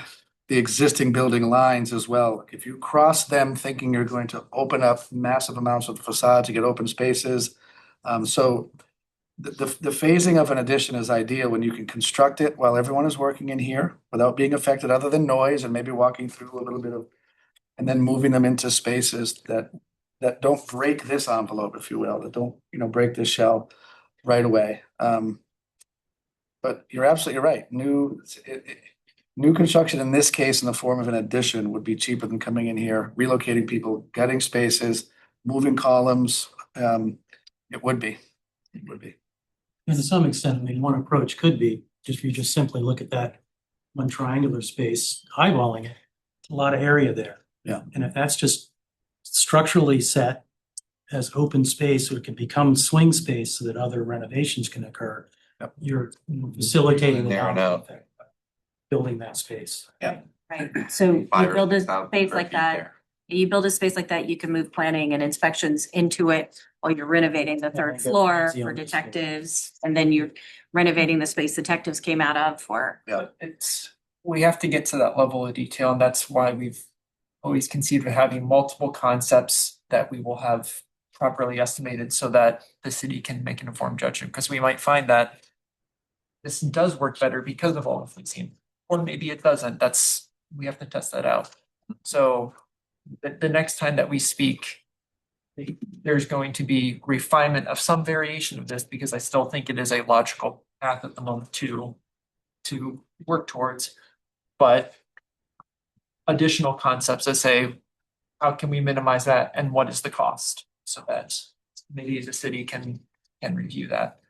the existing building lines as well. If you cross them thinking you're going to open up massive amounts of the facade to get open spaces. So the phasing of an addition is ideal when you can construct it while everyone is working in here without being affected other than noise and maybe walking through a little bit of, and then moving them into spaces that don't break this envelope, if you will, that don't, break this shell right away. But you're absolutely right. New construction in this case, in the form of an addition, would be cheaper than coming in here, relocating people, gutting spaces, moving columns. It would be. And to some extent, I mean, one approach could be, if you just simply look at that one triangular space, eyeballing it, it's a lot of area there. Yeah. And if that's just structurally set as open space, so it can become swing space so that other renovations can occur, you're facilitating the Narrowing out. effect by building that space. Right, so you 5,000 or build a 6,000 space square like feet that, there. you build a space like that, you can move planning and inspections into it while you're renovating the third floor easy for on this detectives, and then you're renovating the space detectives came out of for. But we have to get to that level of detail, and that's why we've always considered having multiple concepts that we will have properly estimated so that the city can make an informed judgment, because we might find that this does work better because of all the fleecing, or maybe it doesn't. We have to test that out. So the next time that we speak, there's going to be refinement of some variation of this, because I still think it is a logical path at the moment to work towards. But additional concepts that say, how can we minimize that and what is the cost? So that maybe the city can review that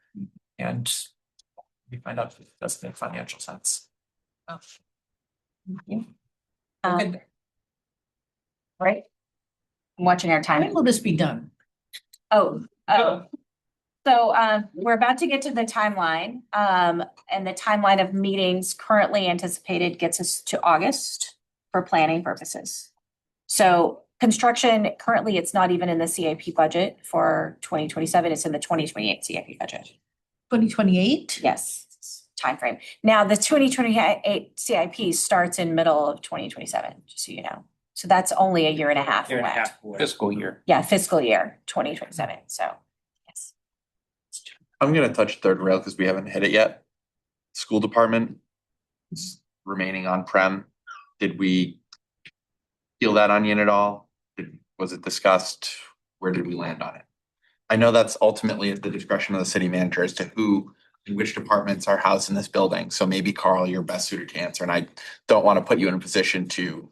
and we find out if it does make financial sense. Right? I'm watching our time. When will this be done? Oh. So we're about to get to the timeline. And the timeline of meetings currently anticipated gets us to August for planning purposes. So construction, currently it's not even in the CIP budget for 2027, it's in the 2028 CIP budget. 2028? Yes, timeframe. Now, the 2028 CIP starts in middle of 2027, just so you know. So that's only a year and a half away. Fiscal year. Yeah, fiscal year 2027, so, yes. I'm gonna touch third rail because we haven't hit it yet. School department is remaining on-prem. Did we peel that onion at all? Was it discussed? Where did we land on it? I know that's ultimately at the discretion of the city manager as to who and which departments are housed in this building. So maybe Carl, you're best suited to answer, and I don't want to put you in a position to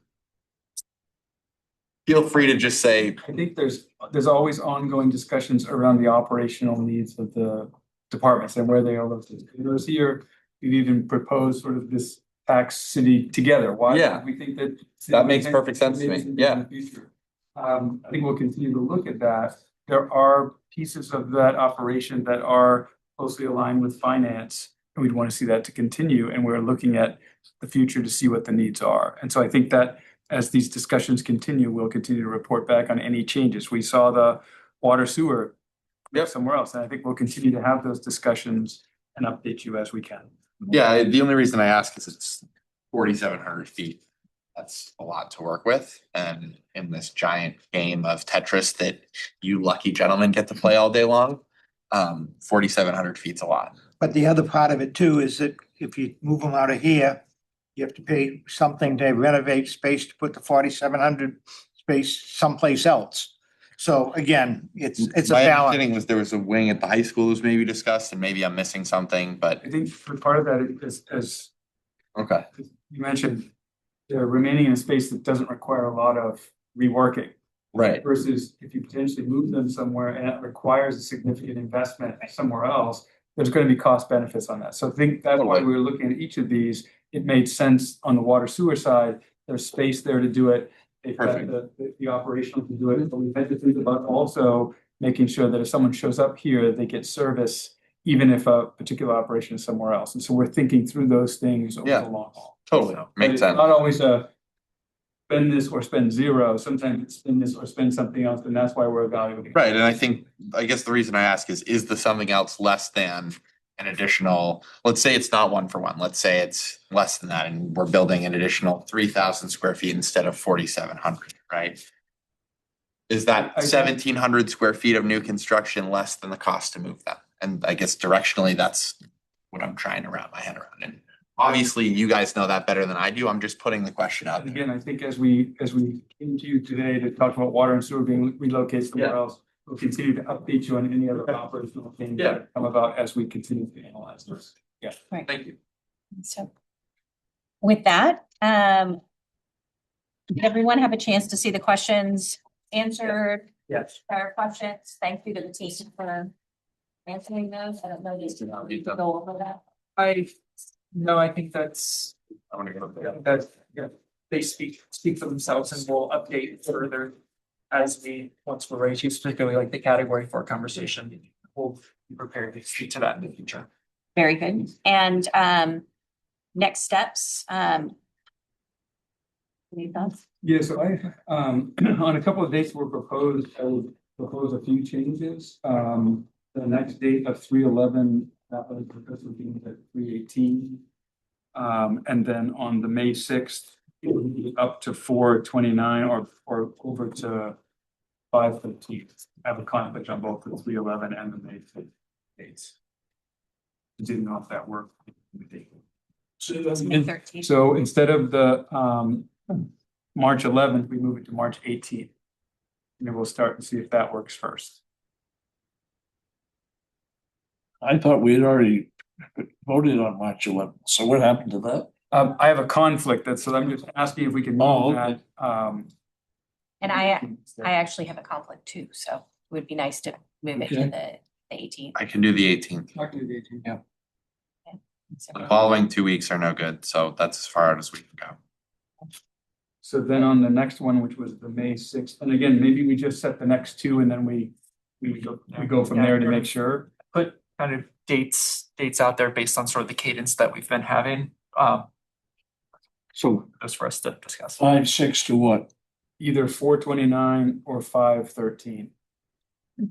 feel free to just say. I think there's always ongoing discussions around the operational needs of the departments and where they are located. Those here, we've even proposed sort of this tax city together. Why? Yeah. We think that. That makes perfect sense to me. In Yeah. the future. I think we'll continue to look at that. There are pieces of that operation that are closely aligned with finance, and we'd want to see that to continue. And we're looking at the future to see what the needs are. And so I think that as these discussions continue, we'll continue to report back on any changes. We saw the water sewer somewhere else, and I think we'll continue to have those discussions and update you as we can. Yeah, the only reason I ask is it's 4,700 feet. That's a lot to work with, and in this giant game of Tetris that you lucky gentlemen get to play all day long, 4,700 feet's a lot. But the other part of it too is that if you move them out of here, you have to pay something to renovate space to put the 4,700 space someplace else. So again, it's a My balance. understanding was there was a wing at the high school that was maybe discussed, and maybe I'm missing something, but I think for part of that is, as okay. you mentioned, they're remaining in a space that doesn't require a lot of reworking. Right. Versus if you potentially move them somewhere and it requires a significant investment somewhere else, there's going to be cost benefits on that. So I think that's why we were looking at each of these. It made sense on the water sewer side. There's space there to do it. They've got the operational to do it, but we've had to think about also making sure that if someone shows up here, they get service, even if a particular operation is somewhere else. And so we're thinking through those things over the long haul. Totally. But Makes it's sense. not always a spend this or spend zero. Sometimes it's spend this or spend something else, and that's why we're evaluating. Right, and I guess the reason I ask is the something else less than an additional, let's say it's not 1 for 1, let's say it's less than that, and we're building an additional 3,000 square feet instead of 4,700, right? Is that 1,700 square feet of new construction less than the cost to move them? And I guess directionally, that's what I'm trying to wrap my head around. And obviously, you guys know that better than I do. I'm just putting the question out And there. again, I think as we came to you today to talk about water and sewer being relocated somewhere else, we'll continue to update you on any other operational things that come about as we continue to analyze this. Yeah, Right. thank you. So with that, did everyone have a chance to see the questions answered? Yes. Our questions, thank you to the team for answering those. I don't know, just go over that. I think that's, I want to go there. yeah, they speak for themselves and we'll update further once we're ready to, particularly like the category 4 conversation. We'll be prepared to speak to that in the future. Very good. And next steps, any thoughts? Yeah, so I, on a couple of dates were proposed, I would propose a few changes. The next date of 3/11, that was because of being at 3/18. And then on the May 6th, it would be up to 4/29 or over to 5/13. I have a conflict on both the 3/11 and the May 5th dates. Didn't know if that worked. May 13th. So instead of the March 11th, we move it to March 18th. And then we'll start and see if that works first. I thought we had already voted on March 11th. So what happened to that? I have a conflict so I'm just asking if we can Oh, move okay. that. And I actually have a conflict too, so it would be nice to move it to Okay. the 18th. I can do the 18th. I can do the 18th. Yeah. The following 2 weeks are no good, so that's as far out as we can go. So then on the next one, which was the May 6th, and again, maybe we just set the next two and then we go from there to make sure. Put kind of dates out there based on sort of the cadence that we've been having. So Just for us to discuss. 5/6 to what? Either 4/29 or 5/13. Is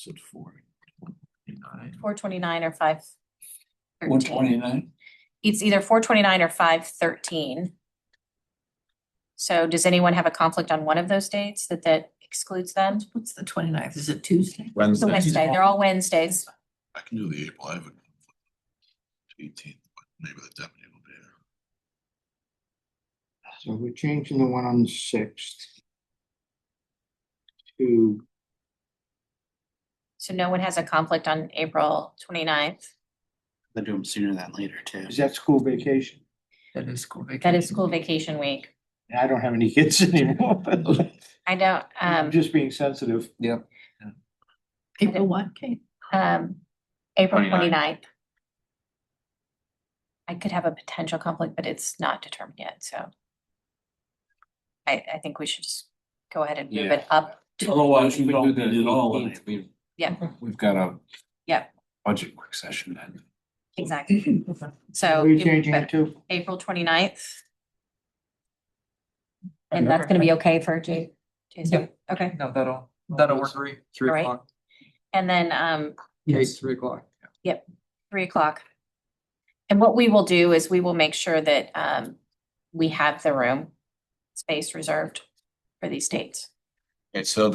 it 4/29? 4/29 or 5/13. 129? It's either 4/29 or 5/13. So does anyone have a conflict on one of those dates that excludes them? What's the 29th? Is it Tuesday? It's a Wednesday. Wednesday, they're all Wednesdays. I can do the April, I have a 18th, but maybe the deputy will be there. So we're changing the one on the 6th to, So no one has a conflict on April 29th. They do them sooner than later too. is that school vacation? That is school vacation. That is school vacation week. I don't have any kids anymore, but I don't, I'm just being sensitive. Yep. April what, Kate? April 29th. 29th. I could have a potential conflict, but it's not determined yet, so. I think we should just go ahead and move Yeah. it up. Otherwise, we We don't do need the it all. 18th, Yeah, We've got a yeah, budget work session then. exactly. So. Are you changing it to? April 29th. And that's gonna be okay for Jason? Okay, No, that'll work. 3 All right. o'clock. and then, Yes, 3 o'clock. 3 o'clock. And what we will do is we will make sure that we have the room space reserved for these dates. Okay, so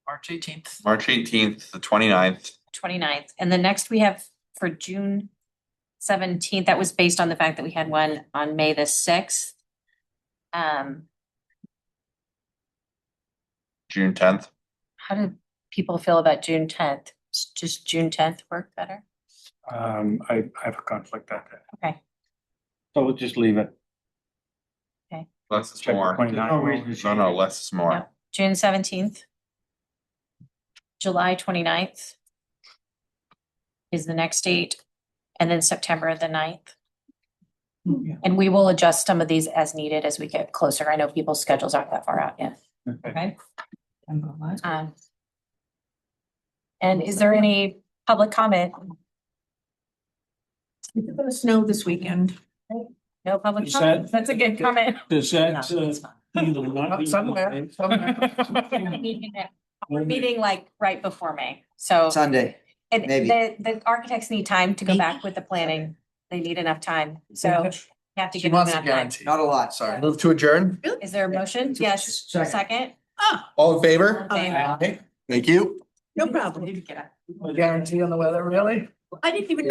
March 18th. March 18th, the 29th. 29th, and the next we have for June 17th, that was based on the fact that we had one on May the 6th. June 10th. How do people feel about June 10th? Just June 10th work better? I have a conflict that day. Okay, So we'll just leave it. Less is Check the more. 29th. No reason to No, less is more. Yeah. June 17th. July 29th is the next date, and then September the 9th. And we will adjust some of these as needed as we get closer. I know people's schedules aren't that far out yet. Okay. And is there any public comment? It's gonna snow this weekend. No public Is comment? that- That's a good comment. Does that, either not be- Somewhere. We're meeting like right before May, so. Sunday, And maybe. the architects need time to go back with the planning. They need enough time, so you have to give them enough time. not a lot, sorry. Move to adjourn? Is there a motion? Yes, Second. second? All in favor? Aye. Thank you. No problem. A guarantee on the weather, really? I didn't even